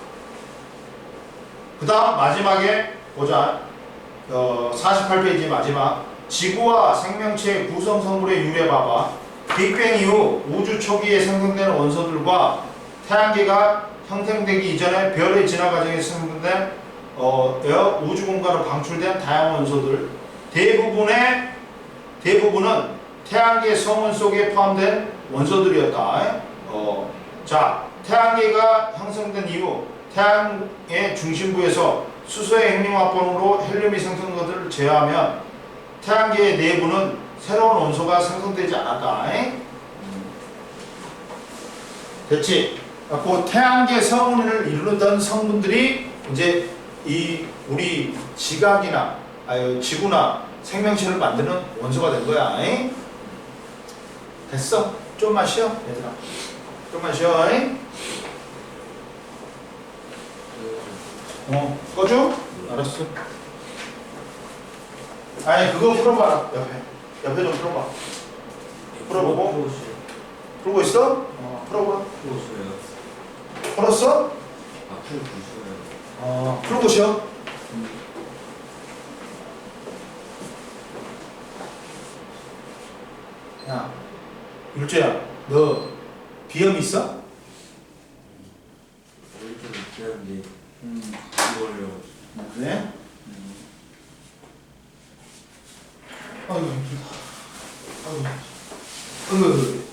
그 다음 마지막에 보자. 48페이지 마지막. 지구와 생명체의 구성 성분의 유래 봐봐. 빅뱅 이후 우주 초기에 생성된 원소들과 태양계가 형성되기 이전에 별의 진화 과정에서 생성된 우주 공간으로 방출된 다양한 원소들 대부분은 태양계 성운 속에 포함된 원소들이었다. 자, 태양계가 형성된 이후 태양의 중심부에서 수소의 핵융합본으로 헬륨이 생성된 것들을 제외하면 태양계의 내부는 새로운 원소가 생성되지 않았다. 됐지? 그 태양계 성운을 이루던 성분들이 이제 이 우리 지구나 생명체를 만드는 원소가 된 거야. 됐어? 좀만 쉬어, 얘들아. 좀만 쉬어. 꺼줘? 알았어. 아니 그거 풀어봐라. 옆에 좀 풀어봐. 풀어보고. 풀고 있어? 풀어봐. 풀었어? 풀고 쉬어. 야, 율주야, 너 비염 있어? 그래? 아이고 힘들다. 아이고.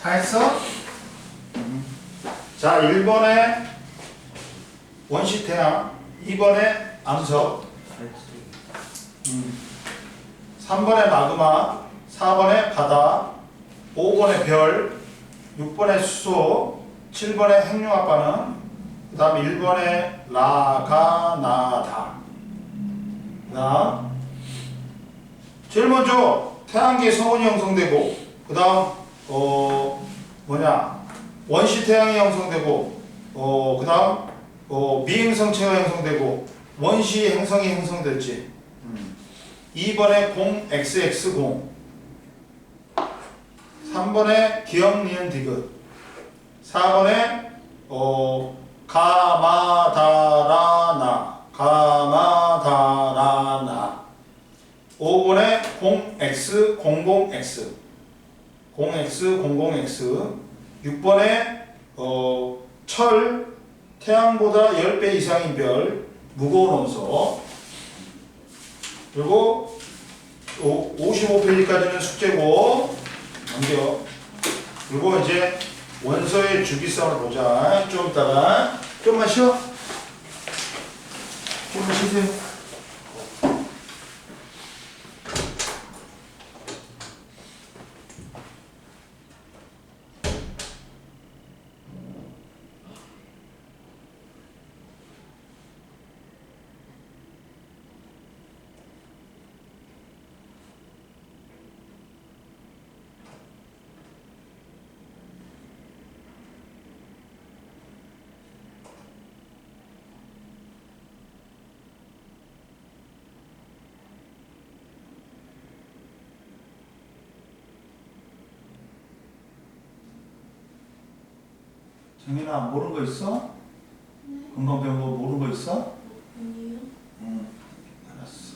다 했어? 자, 1번에 원시 태양, 2번에 암석, 3번에 마그마, 4번에 바다, 5번에 별, 6번에 수소, 7번에 핵융합 반응, 그 다음 1번에 라가나다. 그 다음 제일 먼저 태양계 성운이 형성되고, 그 다음 원시 태양이 형성되고, 그 다음 미행성체가 형성되고 원시 행성이 형성됐지. 2번에 0xx0, 3번에 기역 니은 디귿, 4번에 가마다라나, 5번에 0x00x, 0x00x, 6번에 철, 태양보다 10배 이상인 별, 무거운 원소. 그리고 55페이지까지는 숙제고 넘겨. 그리고 이제 원소의 주기성을 보자. 좀 이따가. 좀만 쉬어. 좀만 쉬세요. 정인아, 모르는 거 있어? 네. 금방 배운 거 모르는 거 있어? 아니요. 응, 알았어.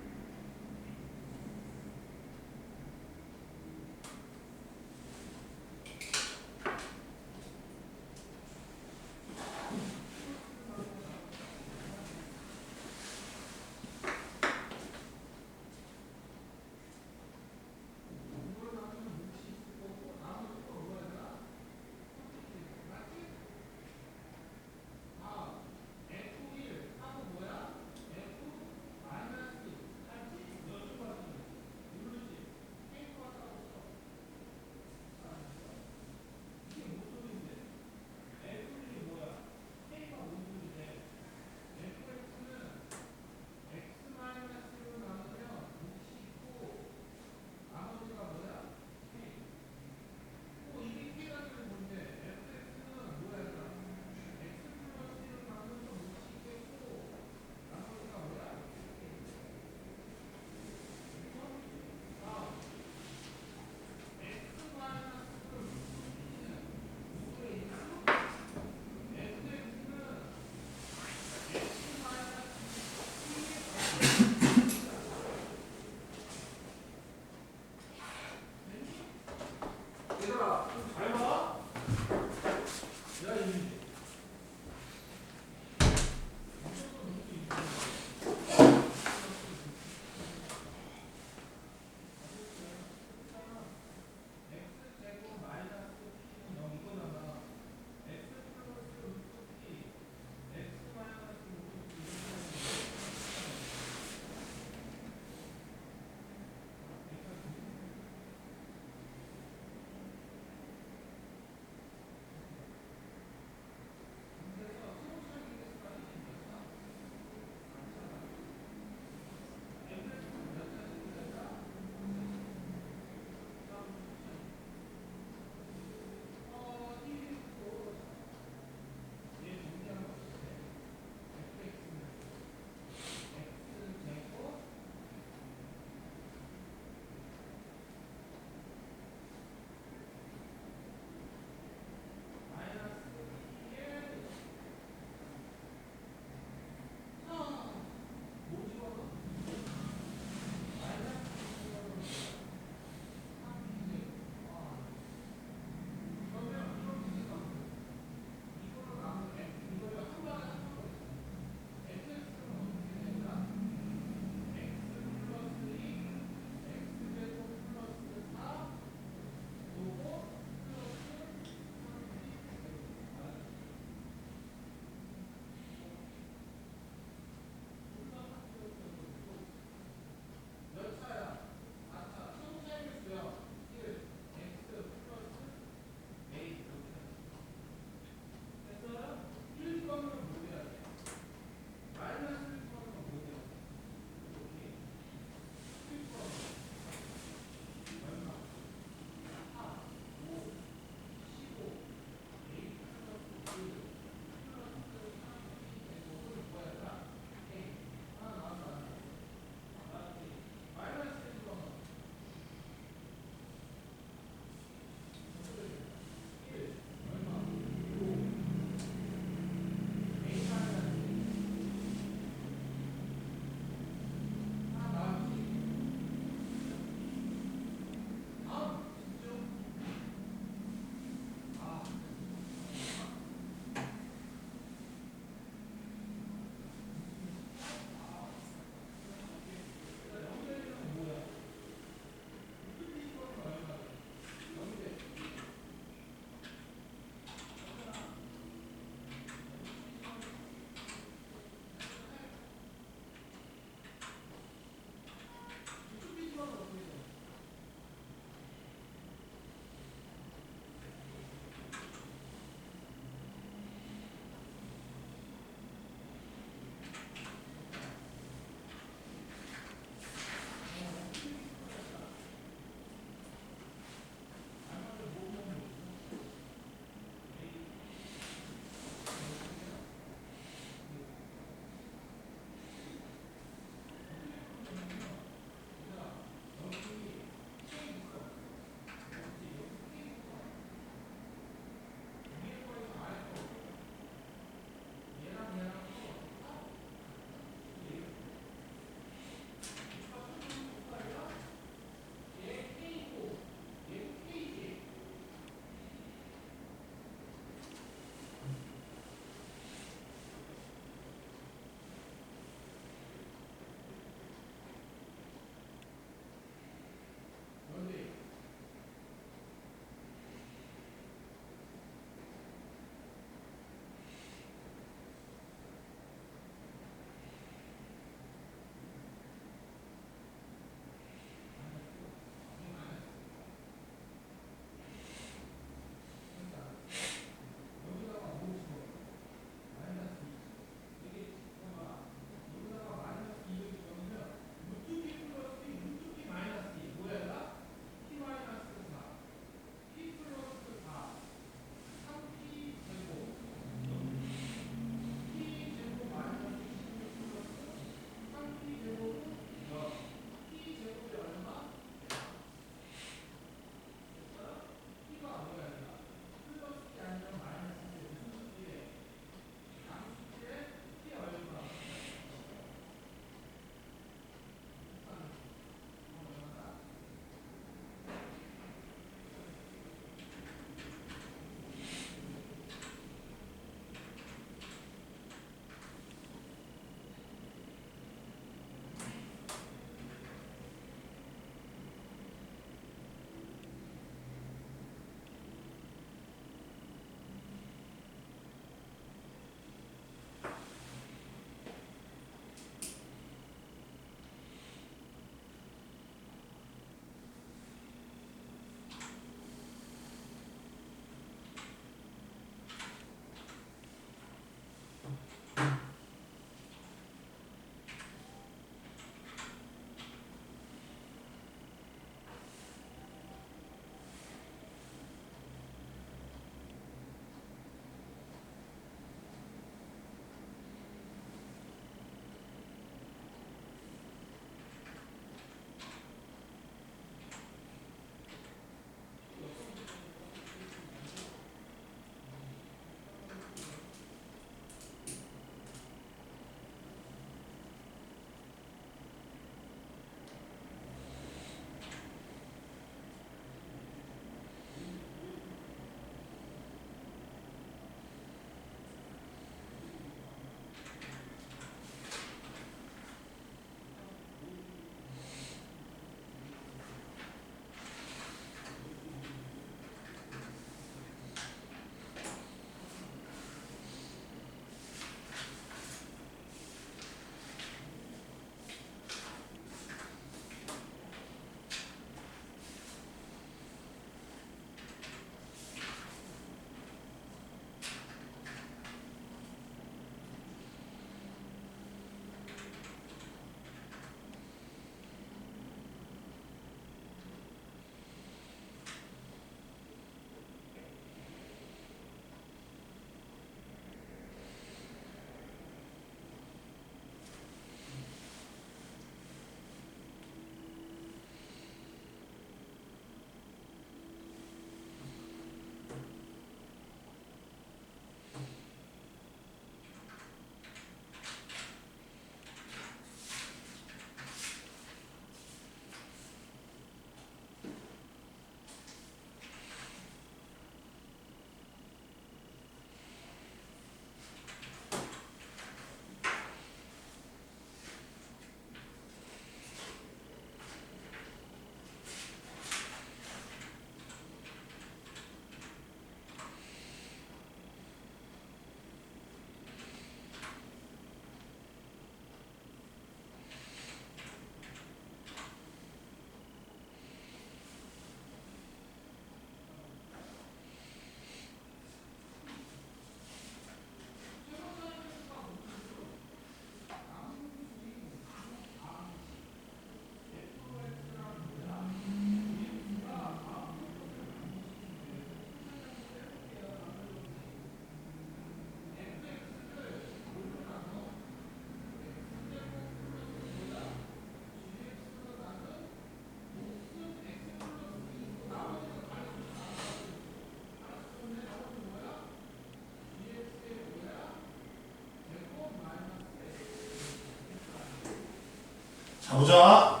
자, 보자.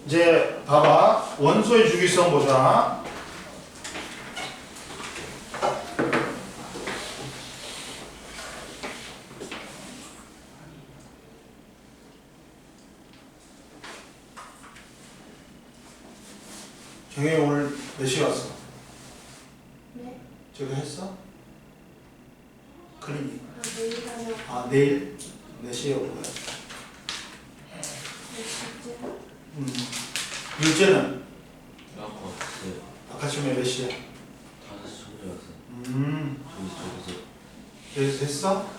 이제 봐봐. 원소의 주기성 보자. 정혜 오늘 몇 시에 왔어? 네? 저거 했어? 클리닉. 내일 가요. 아, 내일 몇 시에 올 거야? 몇 시쯤? 일제는 아까 왔어요. 아까쯤에 몇 시에? 5시 전에 왔어요. 저기서 그래서 했어?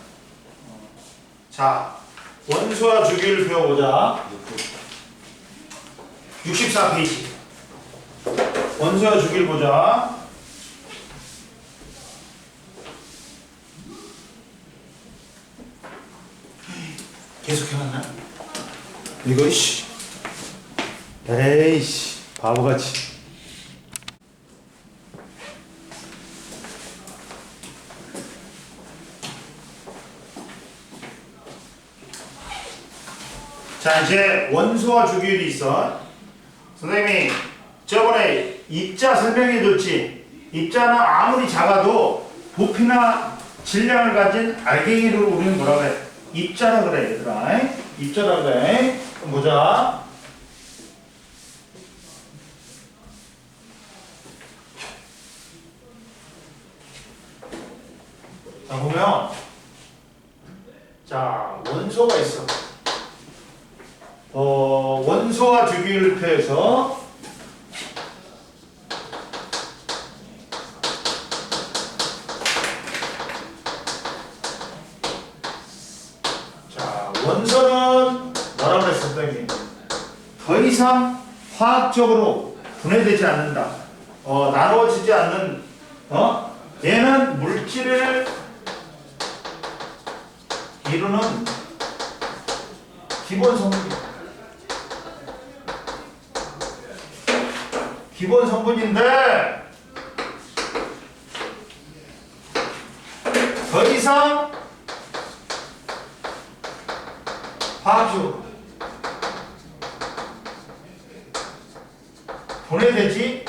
자, 원소와 주기를 배워보자. 64페이지. 원소와 주기를 보자. 계속 해놨나? 이거 씨. 에이씨, 바보같이. 자, 이제 원소와 주기율이 있어. 선생님이 저번에 입자 설명해 줬지. 입자는 아무리 작아도 부피나 질량을 가진 알갱이를 우리는 뭐라 그래? 입자라 그래, 얘들아. 입자라 그래. 그럼 보자. 자, 보면 자, 원소가 있어. 원소와 주기율을 표해서 자, 원소는 뭐라고 그랬어, 선생님? 더 이상 화학적으로 분해되지 않는다. 나누어지지 않는, 얘는 물질을 이루는 기본 성분이야. 기본 성분인데 더 이상 화학적으로 분해되지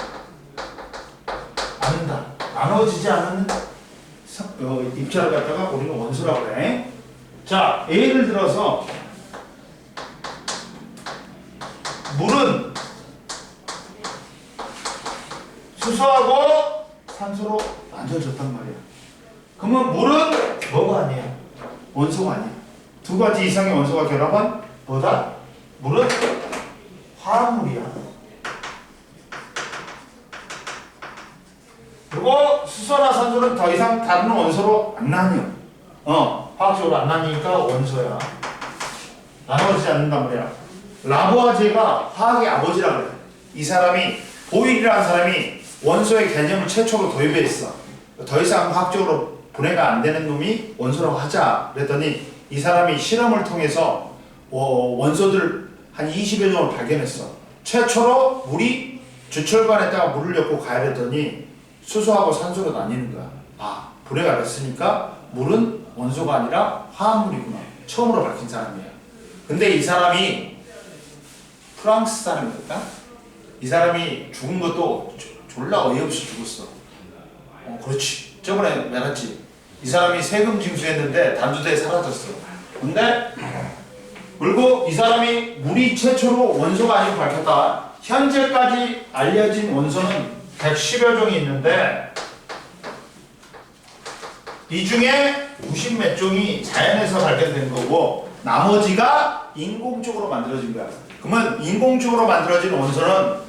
않는다. 나눠지지 않는 입자를 갖다가 우리는 원소라고 그래. 자, 예를 들어서 물은 수소하고 산소로 만들어졌단 말이야. 그러면 물은 뭐가 아니야? 원소가 아니야. 두 가지 이상의 원소가 결합한 뭐다? 물은 화합물이야. 그리고 수소나 산소는 더 이상 다른 원소로 안 나뉘어. 화학적으로 안 나뉘니까 원소야. 나눠지지 않는단 말이야. 라보아제가 화학의 아버지라 그래. 이 사람이 보일이라는 사람이 원소의 개념을 최초로 도입했어. 더 이상 화학적으로 분해가 안 되는 놈이 원소라고 하자. 그랬더니 이 사람이 실험을 통해서 원소들 한 20여 종을 발견했어. 최초로 물이 주철관에다가 물을 넣고 가열했더니 수소하고 산소로 나뉘는 거야. 아, 분해가 됐으니까 물은 원소가 아니라 화합물이구나. 처음으로 밝힌 사람이야. 근데 이 사람이 프랑스 사람이었다? 이 사람이 죽은 것도 졸라 어이없이 죽었어. 그렇지. 저번에 말했지. 이 사람이 세금 징수했는데 단두대에 사라졌어. 근데 그리고 이 사람이 물이 최초로 원소가 아니고 밝혔다. 현재까지 알려진 원소는 110여 종이 있는데 이 중에 90 몇 종이 자연에서 발견된 거고 나머지가 인공적으로 만들어진 거야. 그러면 인공적으로 만들어진 원소는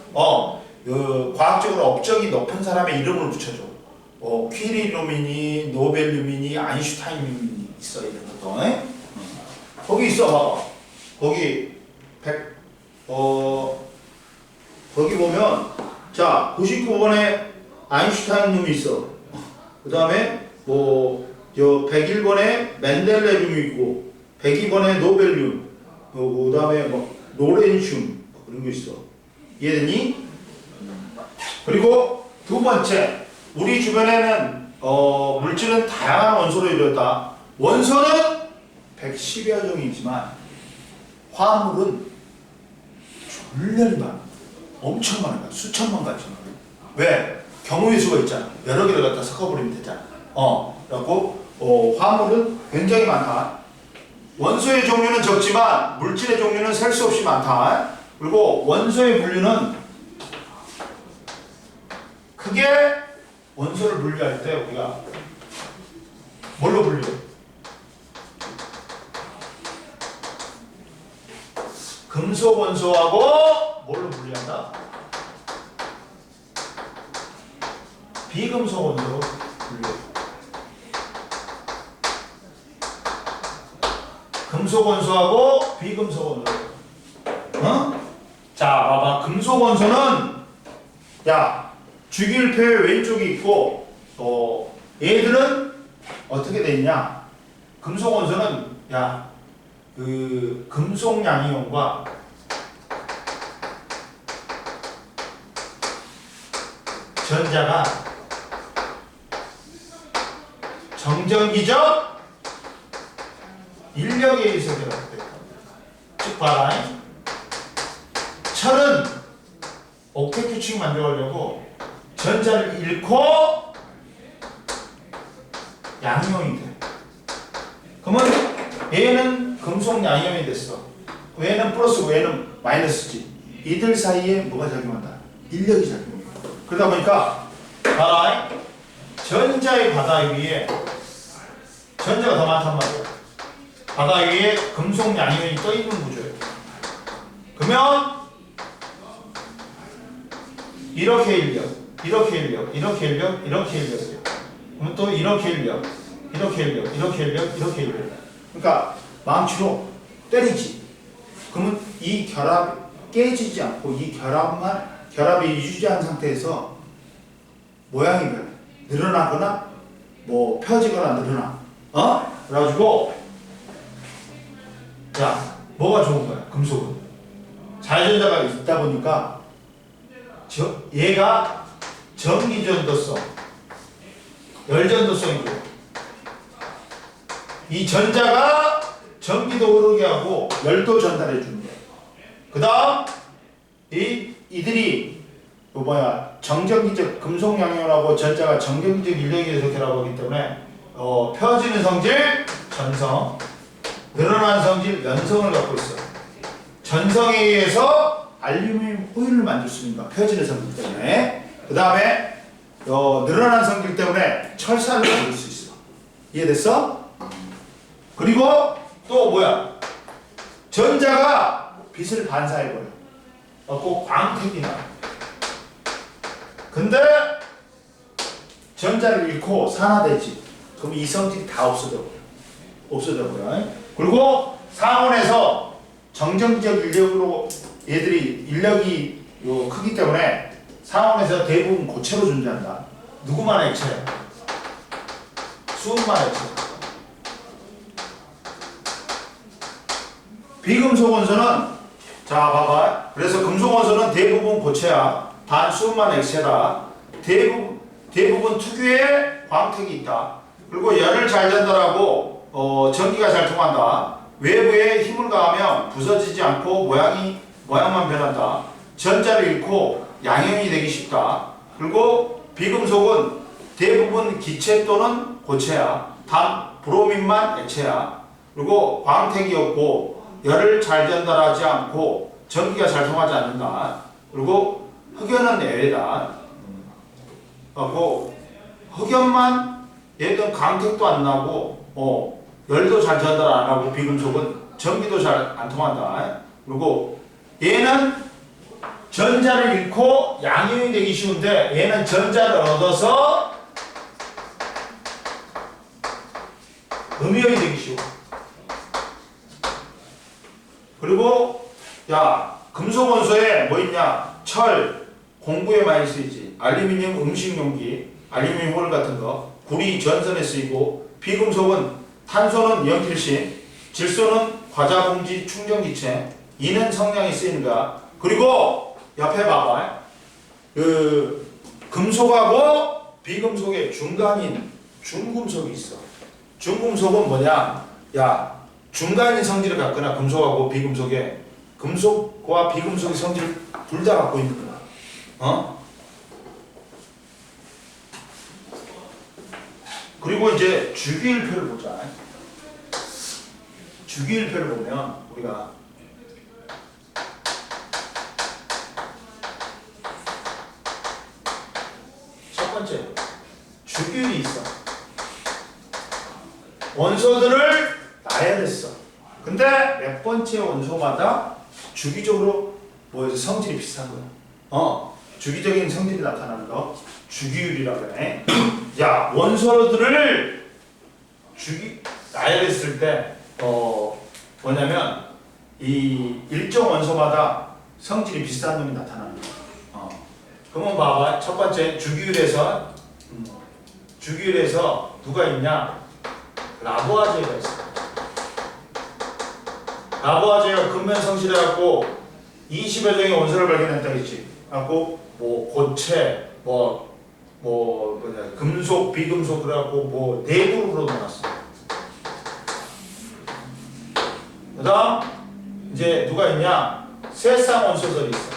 과학적으로 업적이 높은 사람의 이름을 붙여줘. 퀴리루민이, 노벨루민이, 아인슈타인루민이 있어. 이런 것도. 거기 있어 봐봐. 거기 거기 보면 자 99번에 아인슈타인룸이 있어. 그 다음에 뭐 101번에 멘델레룸이 있고 102번에 노벨룸, 그 다음에 뭐 로렌슘 그런 거 있어. 이해되니? 그리고 두 번째, 우리 주변에는 물질은 다양한 원소로 이루어졌다. 원소는 110여 종이지만 화합물은 졸렬히 많아. 엄청 많은 거야. 수천만 가지. 왜? 경우의 수가 있잖아. 여러 개를 갖다 섞어버리면 되잖아. 그래갖고 화합물은 굉장히 많다. 원소의 종류는 적지만 물질의 종류는 셀 수 없이 많다. 그리고 원소의 분류는 크게 원소를 분류할 때 우리가 뭘로 분류해? 금속 원소하고 뭘로 분류한다? 비금속 원소로 분류해. 금속 원소하고 비금속 원소. 자, 봐봐. 금속 원소는 주기율표의 왼쪽이 있고 얘들은 어떻게 돼 있냐? 금속 원소는 그 금속 양이온과 전자가 정전기적 인력에 의해서 결합됐다. 즉 봐라. 철은 옥텟 규칙 만들어가려고 전자를 잃고 양이온이 돼. 그러면 얘는 금속 양이온이 됐어. 얘는 플러스고 얘는 마이너스지. 이들 사이에 뭐가 작용한다? 인력이 작용해. 그러다 보니까 봐라. 전자의 바다 위에 전자가 더 많단 말이야. 바다 위에 금속 양이온이 떠 있는 구조예요. 그러면 이렇게 인력, 이렇게 인력, 이렇게 인력, 이렇게 인력이에요. 그러면 또 이렇게 인력, 이렇게 인력, 이렇게 인력, 이렇게 인력. 그러니까 망치로 때리지. 그러면 이 결합이 깨지지 않고 이 결합이 유지한 상태에서 모양이 변해. 늘어나거나 뭐 펴지거나 늘어나. 그래가지고 뭐가 좋은 거야? 금속은 자유전자가 있다 보니까 얘가 전기전도성, 열전도성이고 이 전자가 전기도 흐르게 하고 열도 전달해 주는 거야. 그 다음 이들이 정전기적 금속 양이온하고 전자가 정전기적 인력에 의해서 결합하기 때문에 펴지는 성질 전성, 늘어난 성질 연성을 갖고 있어. 전성에 의해서 알루미늄 호일을 만들 수 있는 거야. 펴지는 성질 때문에. 그 다음에 늘어난 성질 때문에 철사를 만들 수 있어. 이해됐어? 그리고 또 뭐야? 전자가 빛을 반사해버려. 꼭 광택이 나. 근데 전자를 잃고 산화되지. 그럼 이 성질이 다 없어져 버려. 그리고 상온에서 정전기적 인력으로 얘들이 인력이 크기 때문에 상온에서 대부분 고체로 존재한다. 누구만 액체야? 수은만 액체. 비금속 원소는 자 봐봐. 그래서 금속 원소는 대부분 고체야. 단 수은만 액체다. 대부분 특유의 광택이 있다. 그리고 열을 잘 전달하고 전기가 잘 통한다. 외부에 힘을 가하면 부서지지 않고 모양만 변한다. 전자를 잃고 양이온이 되기 쉽다. 그리고 비금속은 대부분 기체 또는 고체야. 단 브로민만 액체야. 그리고 광택이 없고 열을 잘 전달하지 않고 전기가 잘 통하지 않는다. 그리고 흑연은 예외다. 흑연만 얘는 광택도 안 나고 열도 잘 전달 안 하고 비금속은 전기도 잘 안 통한다. 그리고 얘는 전자를 잃고 양이온이 되기 쉬운데 얘는 전자를 얻어서 음이온이 되기 쉬워. 그리고 금속 원소에 뭐 있냐? 철, 공구에 많이 쓰이지. 알루미늄 음식용기, 알루미늄 홀 같은 거, 구리 전선에 쓰이고, 비금속은 탄소는 연필심, 질소는 과자봉지 충전기체, 이는 성냥에 쓰이는 거야. 그리고 옆에 봐봐. 금속하고 비금속의 중간인 중금속이 있어. 중금속은 뭐냐? 중간인 성질을 갖거나 금속하고 비금속에 금속과 비금속의 성질을 둘 다 갖고 있는 거야. 그리고 이제 주기율표를 보자. 주기율표를 보면 우리가 첫 번째 주기율이 있어. 원소들을 나열했어. 근데 몇 번째 원소마다 주기적으로 뭐 성질이 비슷한 거야. 주기적인 성질이 나타나는 거 주기율이라고 해. 야, 원소들을 나열했을 때 뭐냐면 이 일정 원소마다 성질이 비슷한 놈이 나타나는 거야. 그러면 봐봐. 첫 번째 주기율에서 누가 있냐? 라보아제가 있어. 라보아제가 근면 성실해갖고 20여 종의 원소를 발견했다 했지. 갖고 뭐 고체, 금속, 비금속 그래갖고 뭐 네 그룹으로 나눴어. 그다음 이제 누가 있냐? 세상 원소들이 있어.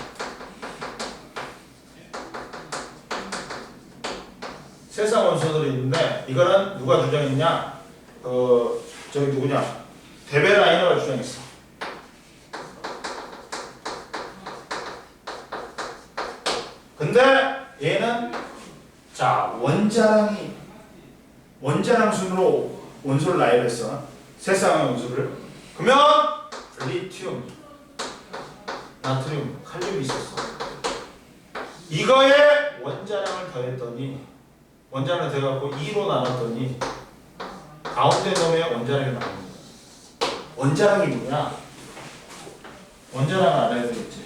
세상 원소들이 있는데 이거는 누가 주장했냐? 저기 누구냐? 데베라이너가 주장했어. 근데 얘는 자 원자량 순으로 원소를 나열했어. 세상의 원소를. 그러면 리튬, 나트륨, 칼륨이 있었어. 이거에 원자량을 더했더니 원자량을 더해갖고 2로 나눴더니 가운데 놈의 원자량이 나옵니다. 원자량이 뭐냐? 원자량을 알아야 되겠지.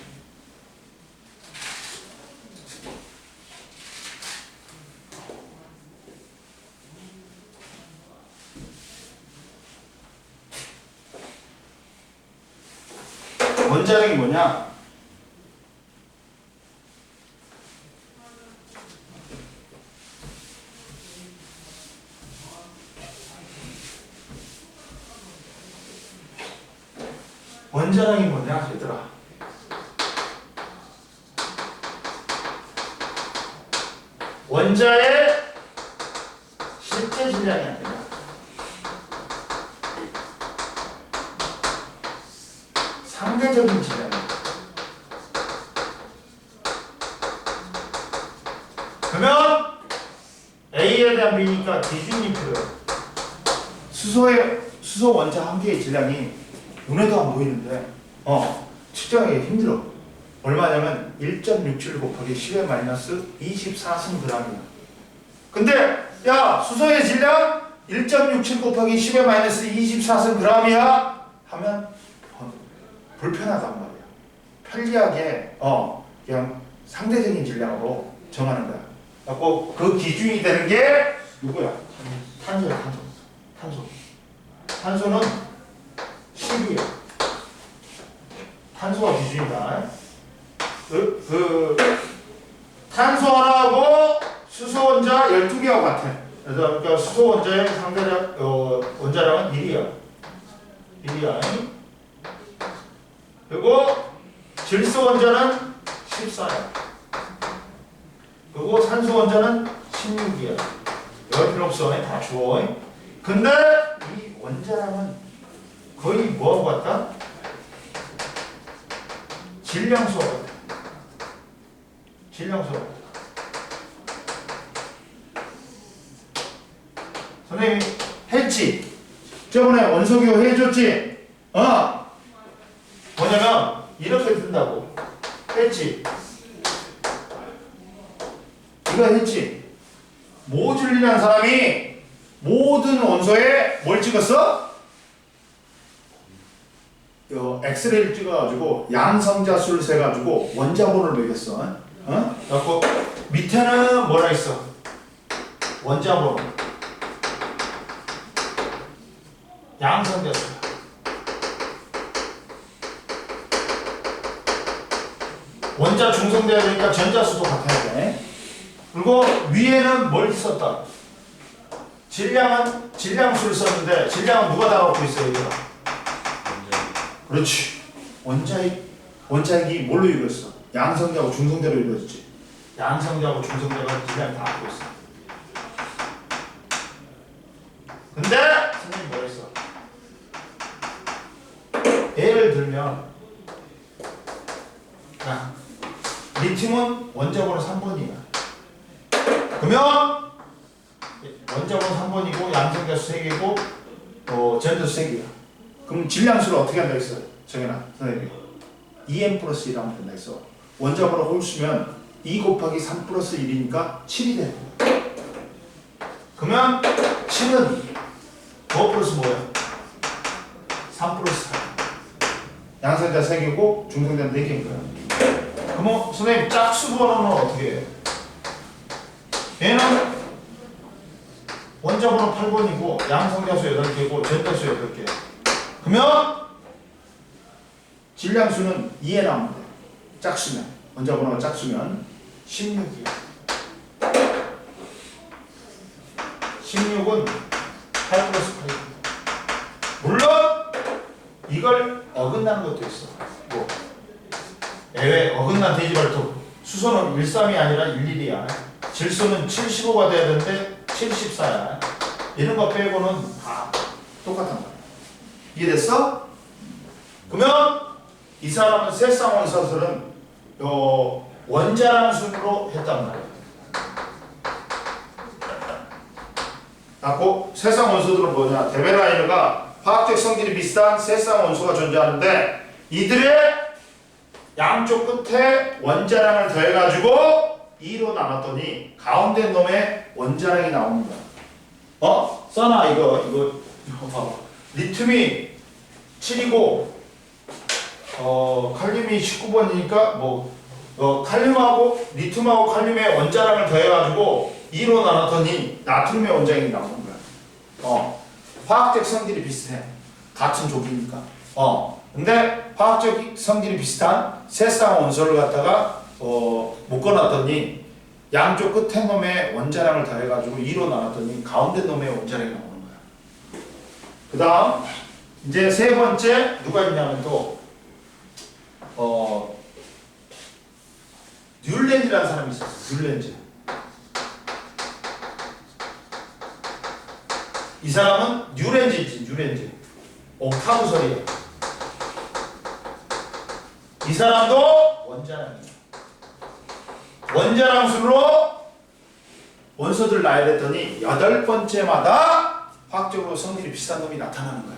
원자량이 뭐냐? 원자량이 뭐냐, 얘들아? 원자의 실제 질량이 아니라 상대적인 질량이야. 그러면 A에 대한 B니까 기준이 필요해. 수소 원자 한 개의 질량이 눈에도 안 보이는데 측정하기 힘들어. 얼마냐면 1.67 곱하기 10의 마이너스 24승 g이야. 근데 야, 수소의 질량 1.67 곱하기 10의 마이너스 24승 g이야 하면 불편하단 말이야. 편리하게 그냥 상대적인 질량으로 정하는 거야. 그래서 그 기준이 되는 게 누구야? 탄소야. 탄소는 10이야. 탄소가 기준이다. 탄소 하나하고 수소 원자 12개와 같아. 그래서 그러니까 수소 원자의 상대량 원자량은 1이야. 그리고 질소 원자는 14야. 그리고 산소 원자는 16이야. 이럴 필요 없어. 다 줘. 근데 이 원자량은 거의 뭐하고 같다? 질량수와 같다. 선생님이 했지? 저번에 원소기호 해줬지? 뭐냐면 이렇게 든다고 했지? 이거 했지? 모듈리라는 사람이 모든 원소에 뭘 찍었어? 엑스레이를 찍어가지고 양성자 수를 세가지고 원자번호를 매겼어. 그래갖고 밑에는 뭐라 있어? 원자번호. 양성자 수. 원자 중성돼야 되니까 전자수도 같아야 돼. 그리고 위에는 뭘 썼다? 질량수를 썼는데 질량은 누가 다 갖고 있어요? 얘들아? 그렇지. 원자핵이 뭘로 이루어졌어? 양성자하고 중성자로 이루어졌지. 양성자하고 중성자가 질량을 다 갖고 있어. 근데 선생님이 뭐라 했어? 예를 들면 자, 리튬은 원자번호 3번이야. 그러면 원자번호 3번이고 양성자수 3개고 전자수 3개야. 그럼 질량수를 어떻게 한다 했어? 정현아 선생님이 2n 플러스 1 하면 된다 했어. 원자번호 홀수면 2 곱하기 3 플러스 1이니까 7이 돼. 그러면 7은 뭐 플러스 뭐야? 3 플러스 4. 양성자 3개고 중성자는 4개인 거야. 그럼 선생님 짝수 번호는 어떻게 해? 얘는 원자번호 8번이고 양성자수 8개고 전자수 8개. 그러면 질량수는 2에 나오면 돼. 짝수면 원자번호가 짝수면 16이야. 16은 8 플러스 8. 물론 이걸 어긋나는 것도 있어. 뭐 애외 어긋난 돼지발톱. 수소는 13이 아니라 11이야. 질소는 75가 돼야 되는데 74야. 이런 거 빼고는 다 똑같단 말이야. 이해됐어? 그러면 이 사람은 세쌍원소설은 원자량 순으로 했단 말이야. 갖고 세쌍원소들은 뭐냐? 데베라이너가 화학적 성질이 비슷한 세쌍원소가 존재하는데 이들의 양쪽 끝에 원자량을 더해가지고 2로 나눴더니 가운데 놈의 원자량이 나오는 거야. 써놔 이거 봐봐. 리튬이 7이고 칼륨이 19번이니까 칼륨하고 리튬하고 칼륨의 원자량을 더해가지고 2로 나눴더니 나트륨의 원자량이 나오는 거야. 화학적 성질이 비슷해. 같은 족이니까. 근데 화학적 성질이 비슷한 세쌍원소를 갖다가 묶어놨더니 양쪽 끝에 놈의 원자량을 더해가지고 2로 나눴더니 가운데 놈의 원자량이 나오는 거야. 그 다음 이제 세 번째 누가 있냐면 또 뮬렌즈라는 사람이 있었어. 뮬렌즈. 이 사람은 뉴렌즈지. 뉴렌즈. 옥타브설이야. 이 사람도 원자량이야. 원자량 순으로 원소들 나열했더니 8번째마다 화학적으로 성질이 비슷한 놈이 나타나는 거야.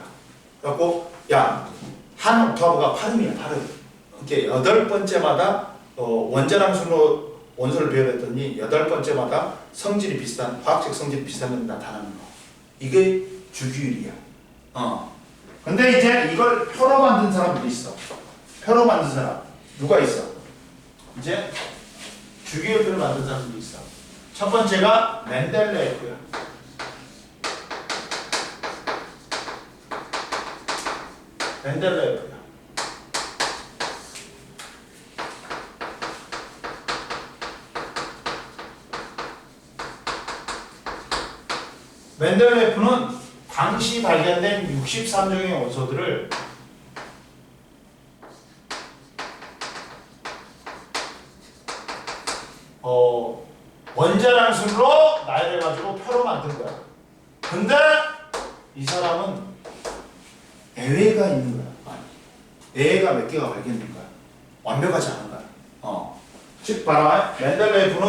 그래갖고 한 옥타브가 8음이야. 8음. 이렇게 8번째마다 원자량 순으로 원소를 배열했더니 8번째마다 성질이 비슷한 화학적 성질이 비슷한 놈이 나타나는 거. 이게 주기율이야. 근데 이제 이걸 표로 만든 사람들이 있어. 표로 만든 사람 누가 있어? 이제 주기율표를 만든 사람들이 있어. 첫 번째가 멘델레예프야. 멘델레예프야. 멘델레예프는 당시 발견된 63종의 원소들을 원자량 순으로 나열해가지고 표로 만든 거야. 근데 이 사람은 애외가 있는 거야. 애외가 몇 개가 발견된 거야. 완벽하지 않은 거야. 즉 봐라. 멘델레예프는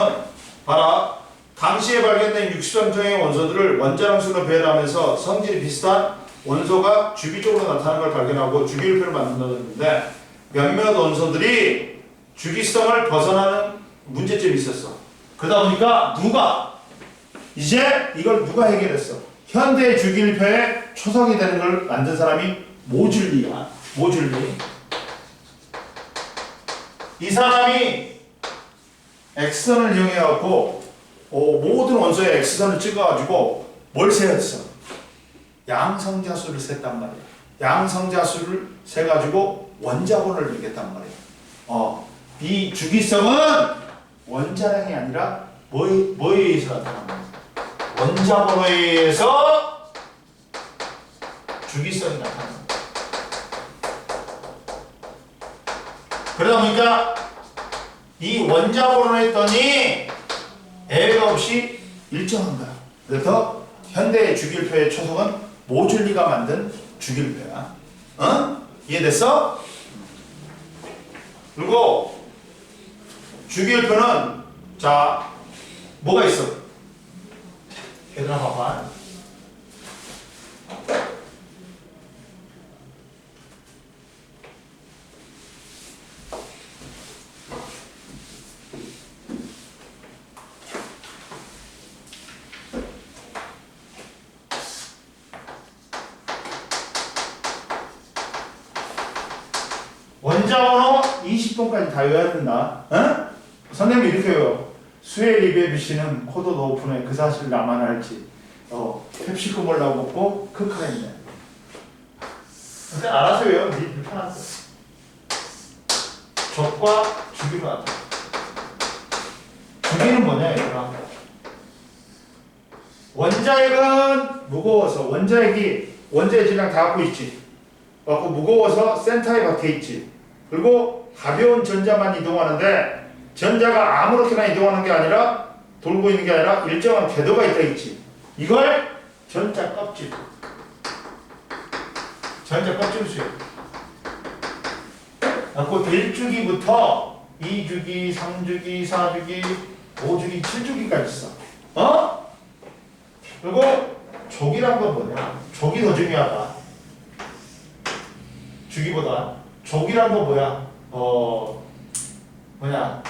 봐라. 당시에 발견된 63종의 원소들을 원자량 순으로 배열하면서 성질이 비슷한 원소가 주기적으로 나타나는 걸 발견하고 주기율표를 만든다는데 몇몇 원소들이 주기성을 벗어나는 문제점이 있었어. 그러다 보니까 이걸 누가 해결했어? 현대 주기율표의 초석이 되는 걸 만든 사람이 모줄리야. 모줄리. 이 사람이 X선을 이용해갖고 모든 원소에 X선을 찍어가지고 뭘 세었어? 양성자수를 셌단 말이야. 양성자수를 세가지고 원자번호를 매겼단 말이야. 이 주기성은 원자량이 아니라 뭐에 의해서 나타나는 거야? 원자번호에 의해서 주기성이 나타나는 거야. 그러다 보니까 이 원자번호 했더니 애가 없이 일정한 거야. 그래서 현대의 주기율표의 초석은 모줄리가 만든 주기율표야. 어? 이해됐어? 그리고 주기율표는 자 뭐가 있어? 얘들아 봐봐. 원자번호 20번까지 다 외워야 된다. 어? 선생님이 이렇게 외워. 수의 리베비 씨는 코도 높으네. 그 사실 나만 알지. 펩시코 몰라고 먹고 크크가 있네. 근데 알아서 외워. 네 불편한 거. 적과 주기로 하자. 주기는 뭐냐 얘들아. 원자핵은 무거워서 원자핵의 질량 다 갖고 있지. 갖고 무거워서 센터에 박혀 있지. 그리고 가벼운 전자만 이동하는데 전자가 아무렇게나 이동하는 게 아니라 돌고 있는 게 아니라 일정한 궤도가 있다 있지. 이걸 전자 껍질. 전자 껍질 수요. 갖고 1주기부터 2주기, 3주기, 4주기, 5주기, 7주기까지 있어. 어? 그리고 족이란 건 뭐냐? 족이 더 중요하다. 주기보다. 족이란 건 뭐야?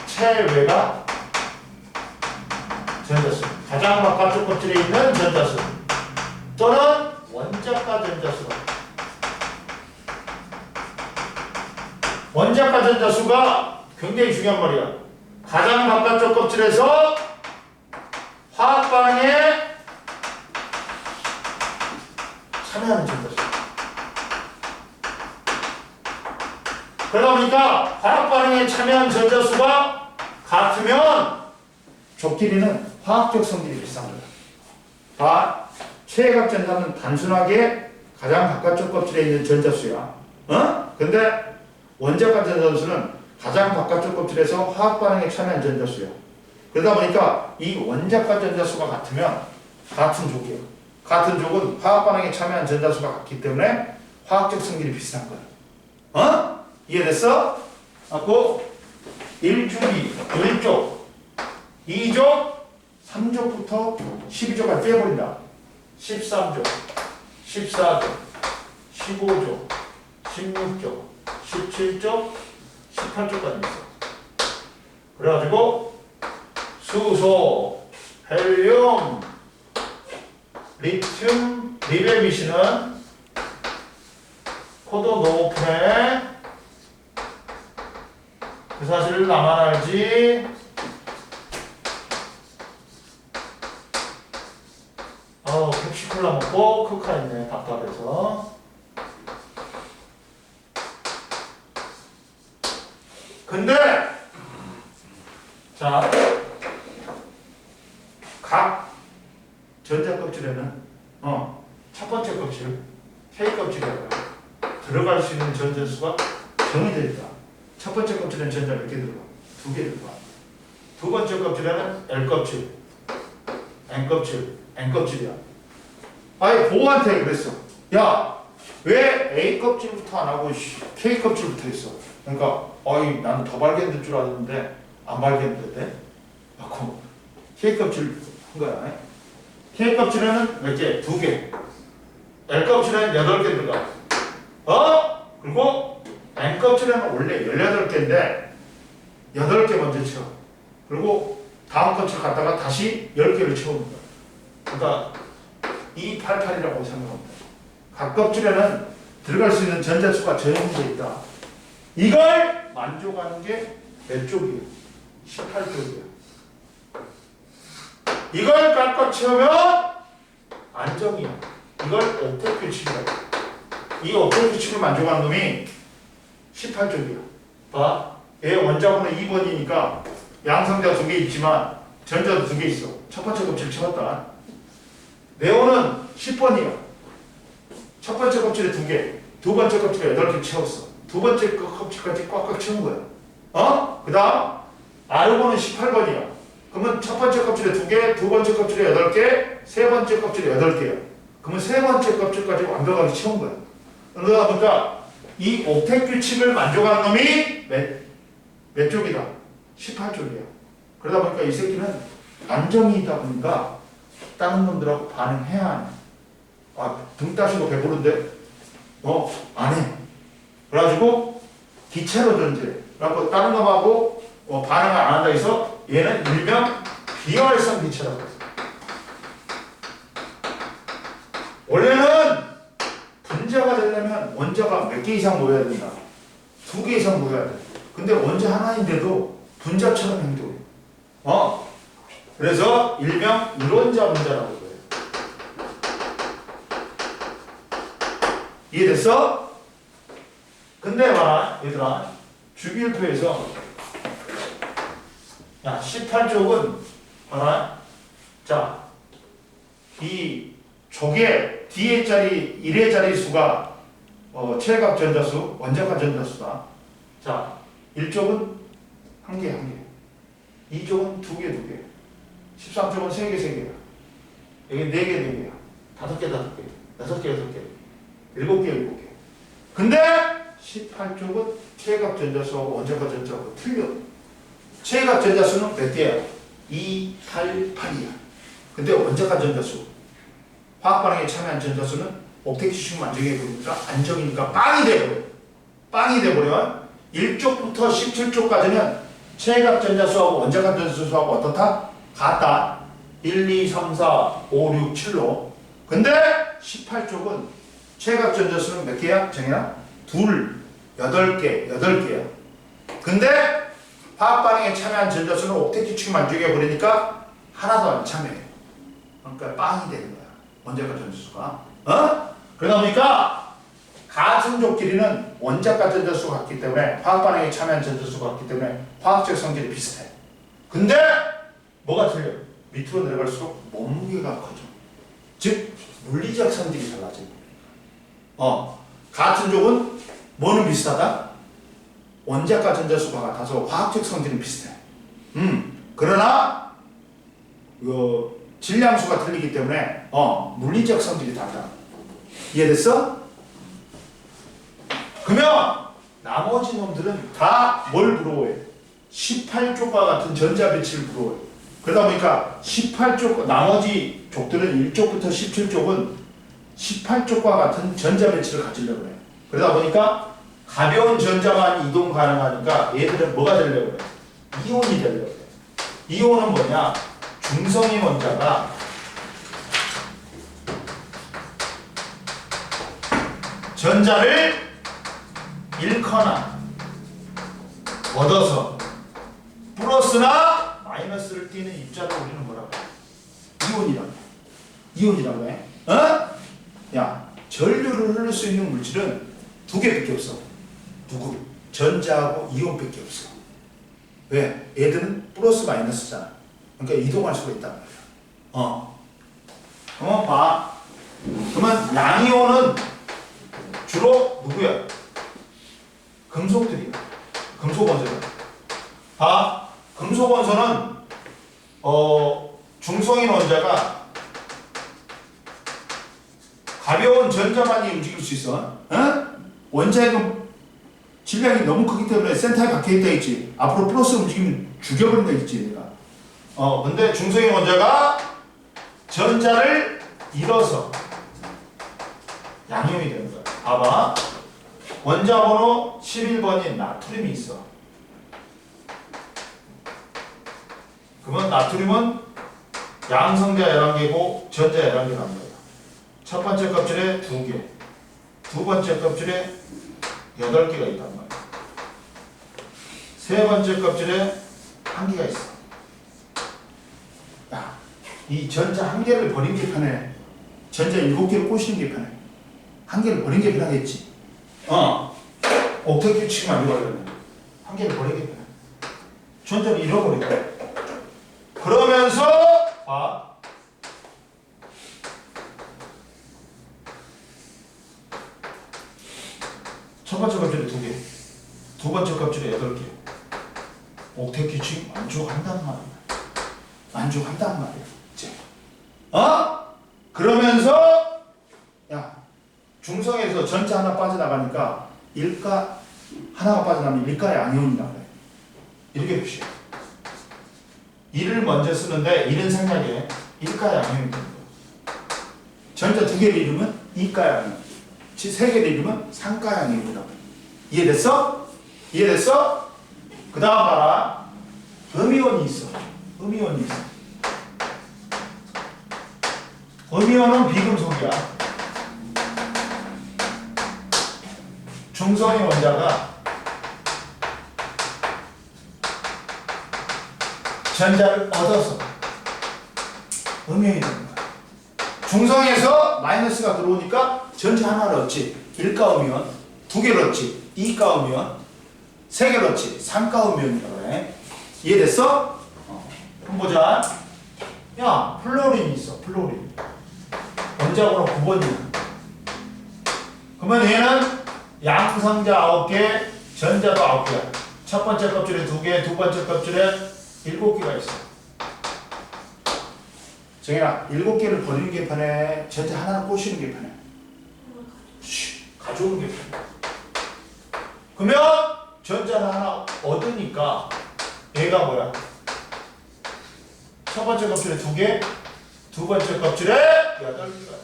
체외가 전자수. 가장 바깥쪽 껍질에 있는 전자수. 또는 원자가 전자수가. 원자가 전자수가 굉장히 중요한 말이야. 가장 바깥쪽 껍질에서 화학 반응에 참여하는 전자수. 그러다 보니까 화학 반응에 참여한 전자수가 같으면 족끼리는 화학적 성질이 비슷한 거야. 최외각 전자는 단순하게 가장 바깥쪽 껍질에 있는 전자수야. 근데 원자가 전자수는 가장 바깥쪽 껍질에서 화학 반응에 참여한 전자수야. 그러다 보니까 이 원자가 전자수가 같으면 같은 족이야. 같은 족은 화학 반응에 참여한 전자수가 같기 때문에 화학적 성질이 비슷한 거야. 이해됐어? 갖고 1주기, 1족, 2족, 3족부터 12족까지 떼어버린다. 13족, 14족, 15족, 16족, 17족, 18족까지 있어. 그래가지고 수소, 헬륨, 리튬, 리베미신은 코도 높네. 그 사실을 나만 알지. 펩시콜라 먹고 크카 있네. 답답해서. 근데 자, 각 전자 껍질에는 첫 번째 껍질 K 껍질이라고요. 들어갈 수 있는 전자수가 정해져 있다. 첫 번째 껍질에는 전자 몇 개 들어가? 2개 들어가. 두 번째 껍질에는 L 껍질, N 껍질, N 껍질이야. 아예 보호한테 그랬어. 야, 왜 A 껍질부터 안 하고 K 껍질부터 했어? 그러니까 나는 더 발견될 줄 알았는데 안 발견됐대. 그래서 K 껍질 한 거야. K 껍질에는 몇 개? 2개. L 껍질에는 8개 들어가. 그리고 N 껍질에는 원래 18개인데 8개 먼저 채워. 그리고 다음 껍질 갖다가 다시 10개를 채우는 거야. 그러니까 288이라고 생각합니다. 각 껍질에는 들어갈 수 있는 전자수가 정해져 있다. 이걸 만족하는 게 몇 쪽이에요? 18쪽이에요. 이걸 깎아 채우면 안정이야. 이걸 옥텟 규칙이라고. 이 옥텟 규칙을 만족하는 놈이 18쪽이야. 봐. 얘 원자번호 2번이니까 양성자 2개 있지만 전자도 2개 있어. 첫 번째 껍질 채웠다. 네온은 10번이야. 첫 번째 껍질에 2개, 두 번째 껍질에 8개 채웠어. 두 번째 껍질까지 꽉꽉 채운 거야. 그 다음 R5는 18번이야. 그러면 첫 번째 껍질에 2개, 두 번째 kop질에 8개, 세 번째 껍질에 8개야. 그러면 세 번째 껍질까지 완벽하게 채운 거야. 그러다 보니까 이 옥텟 규칙을 만족하는 놈이 몇 쪽이다? 18쪽이야. 그러다 보니까 이 새끼는 안정이 있다 보니까 다른 놈들하고 반응해야 하네. 등 따시고 배부른데 안 해. 그래가지고 기체로 존재. 그래갖고 다른 놈하고 반응을 안 한다 해서 얘는 일명 비활성 기체라고 했어. 원래는 분자가 되려면 원자가 몇 개 이상 모여야 된다. 2개 이상 모여야 돼. 근데 원자 하나인데도 분자처럼 행동해. 그래서 일명 이론자 분자라고 해요. 이해됐어? 근데 봐, 얘들아. 주기율표에서 18쪽은 봐라. 자, 이 조개 D의 자리, 1의 자리 수가 최각 전자수, 원자가 전자수다. 자, 1쪽은 1개, 1개. 2쪽은 2개, 2개. 13쪽은 3개, 3개야. 여기 4개, 4개야. 5개, 5개. 6개, 6개. 7개, 7개. 근데 18쪽은 최각 전자수하고 원자가 전자하고 틀려. 최각 전자수는 몇 개야? 2, 8, 8이야. 근데 원자가 전자수, 화학 반응에 참여한 전자수는 옥텟 규칙 만족해 버리니까 안정이니까 빵이 돼버려. 빵이 돼버려. 1쪽부터 17쪽까지는 최각 전자수하고 원자가 전자수하고 어떻다? 같다. 1, 2, 3, 4, 5, 6, 7로. 근데 18쪽은 최각 전자수는 몇 개야? 정현아? 8개, 8개야. 근데 화학 반응에 참여한 전자수는 옥텟 규칙 만족해 버리니까 하나도 안 참여해. 그러니까 빵이 되는 거야. 원자가 전자수가. 그러다 보니까 같은 족 길이는 원자가 전자수가 같기 때문에 화학 반응에 참여한 전자수가 같기 때문에 화학적 성질이 비슷해. 근데 뭐가 틀려? 밑으로 내려갈수록 몸무게가 커져. 즉 물리적 성질이 달라져. 같은 족은 뭐는 비슷하다? 원자가 전자수가 같아서 화학적 성질은 비슷해. 그러나 질량수가 틀리기 때문에 물리적 성질이 달라. 이해됐어? 그러면 나머지 놈들은 다 뭘 부러워해? 18쪽과 같은 전자 배치를 부러워해. 그러다 보니까 18쪽 나머지 족들은 1쪽부터 17쪽은 18쪽과 같은 전자 배치를 가지려고 해. 그러다 보니까 가벼운 전자만 이동 가능하니까 얘들은 뭐가 되려고 해? 이온이 되려고 해. 이온은 뭐냐? 중성인 원자가 전자를 잃거나 얻어서 플러스나 마이너스를 띠는 입자를 우리는 뭐라고 해? 이온이라고 해. 이온이라고 해. 야, 전류를 흐를 수 있는 물질은 2개밖에 없어. 누구? 전자하고 이온밖에 없어. 왜? 얘들은 플러스 마이너스잖아. 그러니까 이동할 수가 있단 말이야. 그러면 봐. 그러면 양이온은 주로 누구야? 금속들이야. 금속 원소야. 봐. 금속 원소는 중성인 원자가 가벼운 전자만이 움직일 수 있어. 원자의 질량이 너무 크기 때문에 센터에 박혀있다 했지. 앞으로 플러스 움직이면 죽여버린다 했지 내가. 근데 중성인 원자가 전자를 잃어서 양이온이 되는 거야. 봐봐. 원자 번호 11번인 나트륨이 있어. 그러면 나트륨은 양성자 11개고 전자 11개란 거야. 첫 번째 껍질에 2개, 두 번째 껍질에 8개가 있단 말이야. 세 번째 껍질에 1개가 있어. 야, 이 전자 1개를 버린 게 편해. 전자 7개를 꼬시는 게 편해. 1개를 버린 게 편하겠지. 옥텟 규칙만 이루어지면 1개를 버린 게 편해. 전자를 잃어버리고. 그러면서 봐. 첫 번째 껍질에 2개, 두 번째 껍질에 8개, 옥텟 규칙 만족한단 말이야. 만족한단 말이야. 이제. 그러면서 야 중성에서 전자 하나 빠져나가니까 일가 하나가 빠져나가면 일가의 양이온이라고 그래. 이렇게 표시해. 일을 먼저 쓰는데 일은 생략에 일가의 양이온이 되는 거야. 전자 두 개를 잃으면 이가의 양이온, 세 개를 잃으면 삼가의 양이온이라고 그래. 이해됐어? 이해됐어? 그 다음 봐라. 음이온이 있어. 음이온이 있어. 음이온은 비금속이야. 중성의 원자가 전자를 얻어서 음이온이 되는 거야. 중성에서 마이너스가 들어오니까 전자 하나를 얻지. 1가 음이온, 2개를 얻지. 2가 음이온, 3개를 얻지. 3가 음이온이라고 해. 이해됐어? 그럼 보자. 야, 플로린이 있어. 플로린. 원자번호 9번이야. 그러면 얘는 양성자 9개, 전자도 9개야. 첫 번째 껍질에 2개, 두 번째 껍질에 7개가 있어. 정현아, 7개를 버리는 게 편해? 전자 하나를 꼬시는 게 편해? 가져오는 게 편해. 그러면 전자를 하나 얻으니까 얘가 뭐야? 첫 번째 껍질에 2개, 두 번째 껍질에 8개가 되는 거야.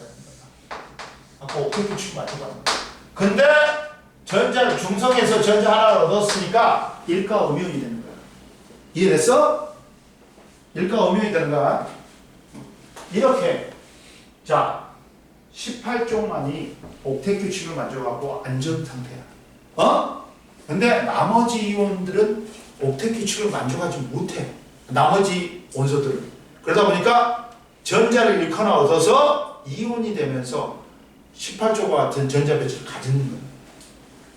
아까 옥텟 규칙 맞춰가는 거야. 근데 전자를 중성에서 전자 하나를 얻었으니까 일가 음이온이 되는 거야. 이해됐어? 일가 음이온이 되는 거야. 이렇게 자 18쪽만이 옥텟 규칙을 만들어갖고 안전 상태야. 근데 나머지 이온들은 옥텟 규칙을 만족하지 못해. 나머지 원소들은. 그러다 보니까 전자를 잃거나 얻어서 이온이 되면서 18조과 같은 전자 배치를 가지는 거야.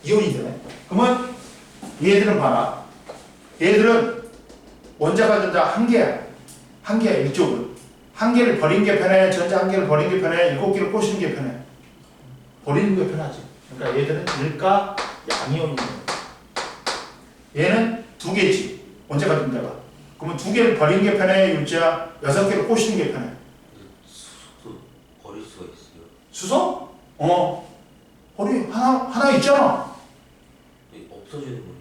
이온이 되네. 그러면 얘들은 봐라. 얘들은 원자가 전자 한 개야. 한 개야, 이쪽은. 한 개를 버린 게 편해? 전자 한 개를 버린 게 편해? 7개를 꼬시는 게 편해? 버리는 게 편하지. 그러니까 얘들은 일가 양이온이 되는 거야. 얘는 2개지. 원자가 전자가. 그러면 2개를 버리는 게 편해? 유자 6개를 꼬시는 게 편해? 수소 버릴 수가 있어요. 수소? 버리 하나 있잖아. 없어지는 거예요.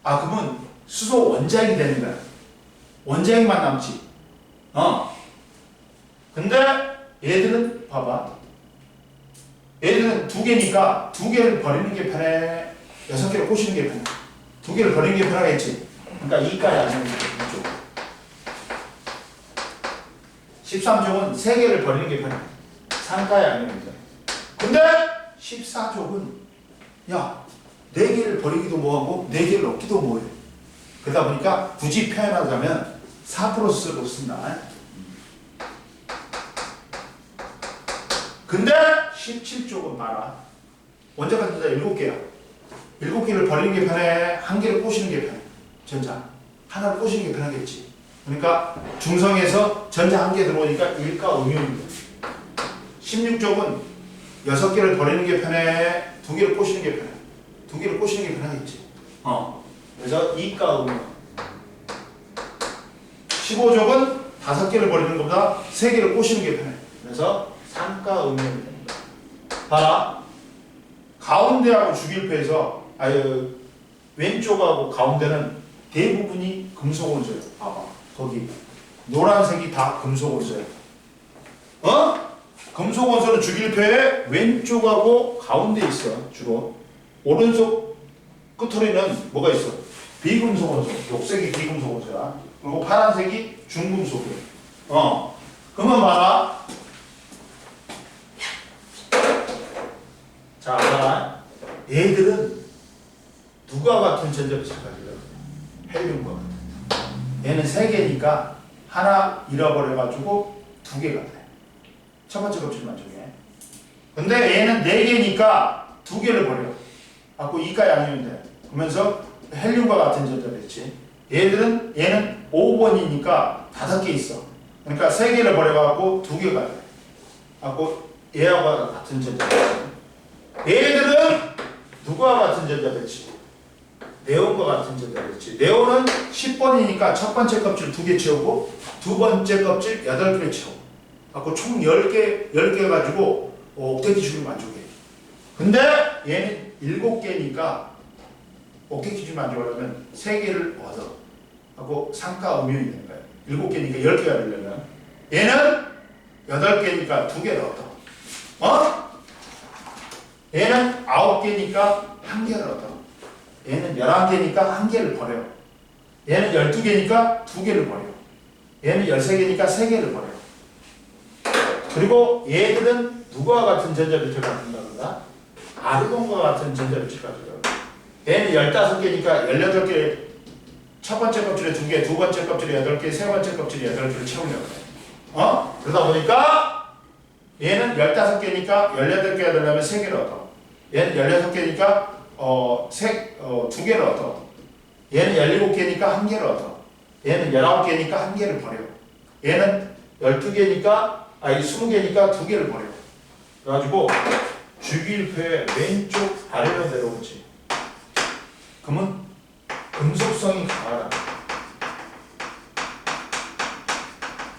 아, 그러면 수소 원자핵이 되는 거야. 원자핵만 남지. 근데 얘들은 봐봐. 얘들은 2개니까 2개를 버리는 게 편해? 6개를 꼬시는 게 편해? 2개를 버리는 게 편하겠지. 그러니까 2가의 양이온이 이쪽. 13족은 3개를 버리는 게 편해. 3가의 양이온이다. 근데 14족은 야 4개를 버리기도 뭐하고 4개를 넣기도 뭐해. 그러다 보니까 굳이 표현하자면 4+로 쓴다. 근데 17쪽은 봐라. 원자가 전자 7개야. 7개를 버리는 게 편해? 1개를 꼬시는 게 편해? 전자. 하나를 꼬시는 게 편하겠지. 그러니까 중성에서 전자 1개 들어오니까 일가 음이온이 돼. 16쪽은 6개를 버리는 게 편해? 2개를 꼬시는 게 편해? 2개를 꼬시는 게 편하겠지. 그래서 이가 음이온. 15쪽은 5개를 버리는 것보다 3개를 꼬시는 게 편해. 그래서 3가 음이온이 되는 거야. 봐라. 가운데하고 주기율표에서 왼쪽하고 가운데는 대부분이 금속 원소예요. 봐봐. 거기 노란색이 다 금속 원소예요. 금속 원소는 주기율표에 왼쪽하고 가운데 있어. 주로. 오른쪽 끝머리는 뭐가 있어? 비금속 원소. 녹색이 비금속 원소야. 그리고 파란색이 중금속이에요. 그러면 봐라. 자, 봐라. 얘들은 누가 같은 전자 배치를 가지고 헬륨과 같은. 얘는 3개니까 하나 잃어버려가지고 2개가 돼. 첫 번째 껍질만 정해. 근데 얘는 4개니까 2개를 버려. 갖고 2가 양이면 돼. 그러면서 헬륨과 같은 전자 배치. 얘는 5번이니까 5개 있어. 그러니까 3개를 버려갖고 2개가 돼. 갖고 얘하고 같은 전자 배치. 얘들은 누구와 같은 전자 배치? 네온과 같은 전자겠지. 네온은 10번이니까 첫 번째 껍질 2개 채우고 두 번째 껍질 8개 채우고 갖고 총 10개 가지고 옥텟 기준을 만족해. 근데 얘는 7개니까 옥텟 기준 만족하려면 3개를 얻어. 하고 상가 음용이 되는 거야. 7개니까 10개가 되려면 얘는 8개니까 2개를 얻어. 얘는 9개니까 1개를 얻어. 얘는 11개니까 1개를 버려. 얘는 12개니까 2개를 버려. 얘는 13개니까 3개를 버려. 그리고 얘들은 누구와 같은 전자배치를 갖는다 그런다? 아르곤과 같은 전자배치를 가져가. 얘는 15개니까 18개 첫 번째 껍질에 2개, 두 번째 껍질에 8개, 세 번째 kop질에 8개를 채우려고 해. 그러다 보니까 얘는 15개니까 18개가 되려면 3개를 얻어. 얘는 16개니까 2개를 얻어. 얘는 17개니까 1개를 얻어. 얘는 19개니까 1개를 버려. 얘는 20개니까 2개니까 2개를 버려. 그래가지고 주기율표의 왼쪽 아래로 내려오지. 그러면 금속성이 강하다.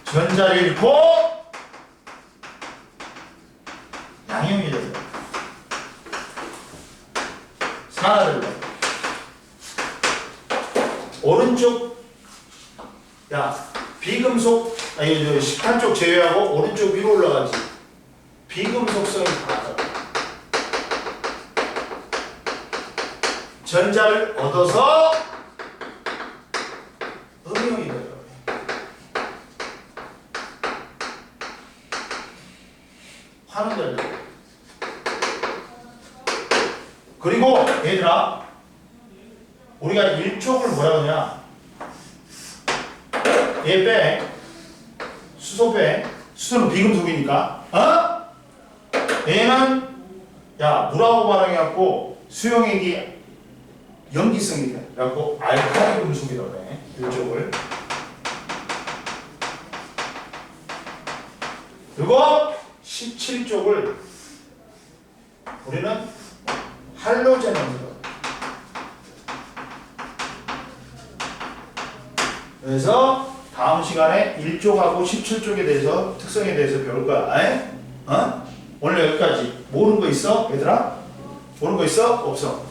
전자를 잃고 양이온이 된다. 산화를 된다. 오른쪽 비금속 18쪽 제외하고 오른쪽 위로 올라가지. 비금속성이 강하다. 전자를 얻어서 음이온이 돼요. 환원된다. 그리고 얘들아, 우리가 1족을 뭐라 그러냐? 얘 빼. 수소 빼. 수소는 비금속이니까. 얘는 물하고 반응해갖고 수용액이 염기성이 돼. 그래갖고 알칼리 금속이라고 해. 1족을. 그리고 17쪽을 우리는 할로젠으로. 그래서 다음 시간에 1쪽하고 17쪽에 대해서 특성에 대해서 배울 거야. 오늘 여기까지. 모르는 거 있어? 얘들아? 모르는 거 있어? 없어?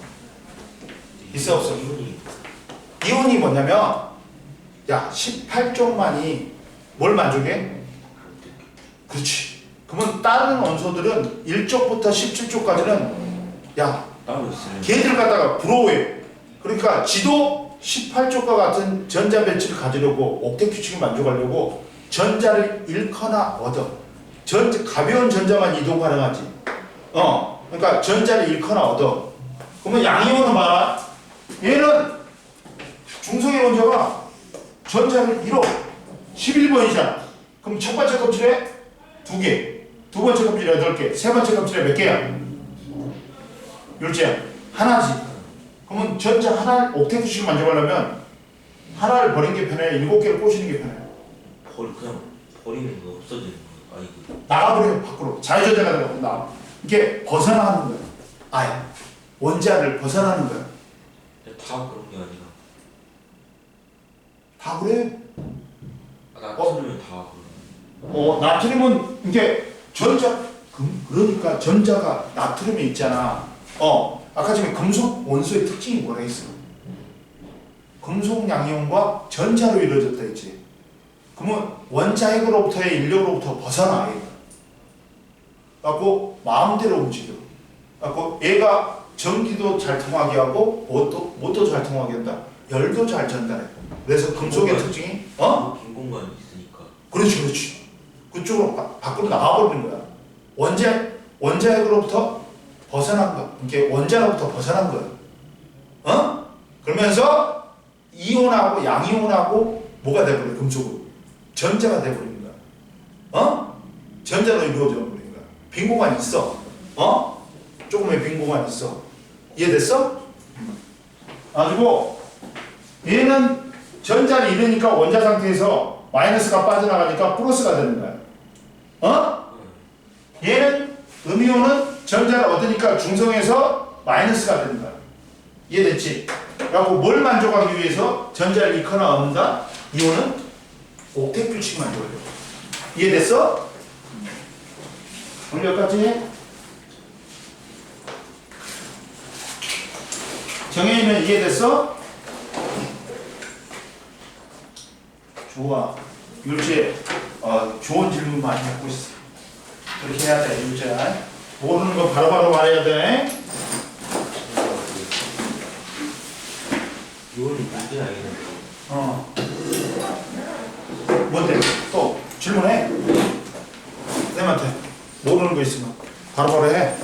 있어 없어? 이온이 뭐냐면 18쪽만이 뭘 만족해? 그렇지. 그러면 다른 원소들은 1쪽부터 17쪽까지는 따로 있어요. 걔들 갖다가 부러워해. 그러니까 지도 18쪽과 같은 전자 배치를 가지려고 옥텟 규칙을 만족하려고 전자를 잃거나 얻어. 가벼운 전자만 이동 가능하지. 그러니까 전자를 잃거나 얻어. 그러면 양이온은 봐라. 얘는 중성의 원자가 전자를 잃어. 11번이잖아. 그럼 첫 번째 껍질에 2개, 두 번째 껍질에 8개, 세 번째 껍질에 몇 개야? 율제야. 하나지. 그러면 전자 하나를 옥텟 규칙을 만족하려면 하나를 버리는 게 편해? 7개를 꽂히는 게 편해? 그냥 버리는 거 없어지는 거 아니고. 나가버리면 밖으로. 자유전자가 되고 나가. 이게 벗어나는 거야. 아예. 원자를 벗어나는 거야. 다 그런 게 아니라. 다 그래? 나트륨은 다 그런. 나트륨은 이게 그러니까 전자가 나트륨에 있잖아. 아까 전에 금속 원소의 특징이 뭐라 했어? 금속 양이온과 전자로 이루어졌다 했지. 그러면 원자핵으로부터의 인력으로부터 벗어나. 갖고 마음대로 움직여. 갖고 얘가 전기도 잘 통하게 하고 못도 잘 통하게 한다. 열도 잘 전달해. 그래서 금속의 특징이 빈 공간이 있으니까. 그렇지. 그쪽으로 밖으로 나가버리는 거야. 원자핵으로부터 벗어난 거. 이렇게 원자로부터 벗어난 거야. 그러면서 이온하고 양이온하고 뭐가 돼버려? 금속은 전자가 돼버리는 거야. 전자로 이루어져 버리는 거야. 빈 공간이 있어. 조금의 빈 공간이 있어. 이해됐어? 가지고 얘는 전자를 잃으니까 원자 상태에서 마이너스가 빠져나가니까 플러스가 되는 거야. 얘는 음이온은 전자를 얻으니까 중성에서 마이너스가 되는 거야. 이해됐지? 그래갖고 뭘 만족하기 위해서 전자를 잃거나 얻는다? 이온은 옥텟 규칙만 줘요. 이해됐어? 오늘 여기까지 해. 정혜인은 이해됐어? 좋아. 율제 좋은 질문 많이 갖고 있어. 그렇게 해야 돼, 율제. 모르는 거 바로바로 말해야 돼. 이거는 문제 아니네. 뭔데? 또 질문해. 쌤한테 모르는 거 있으면 바로바로 해.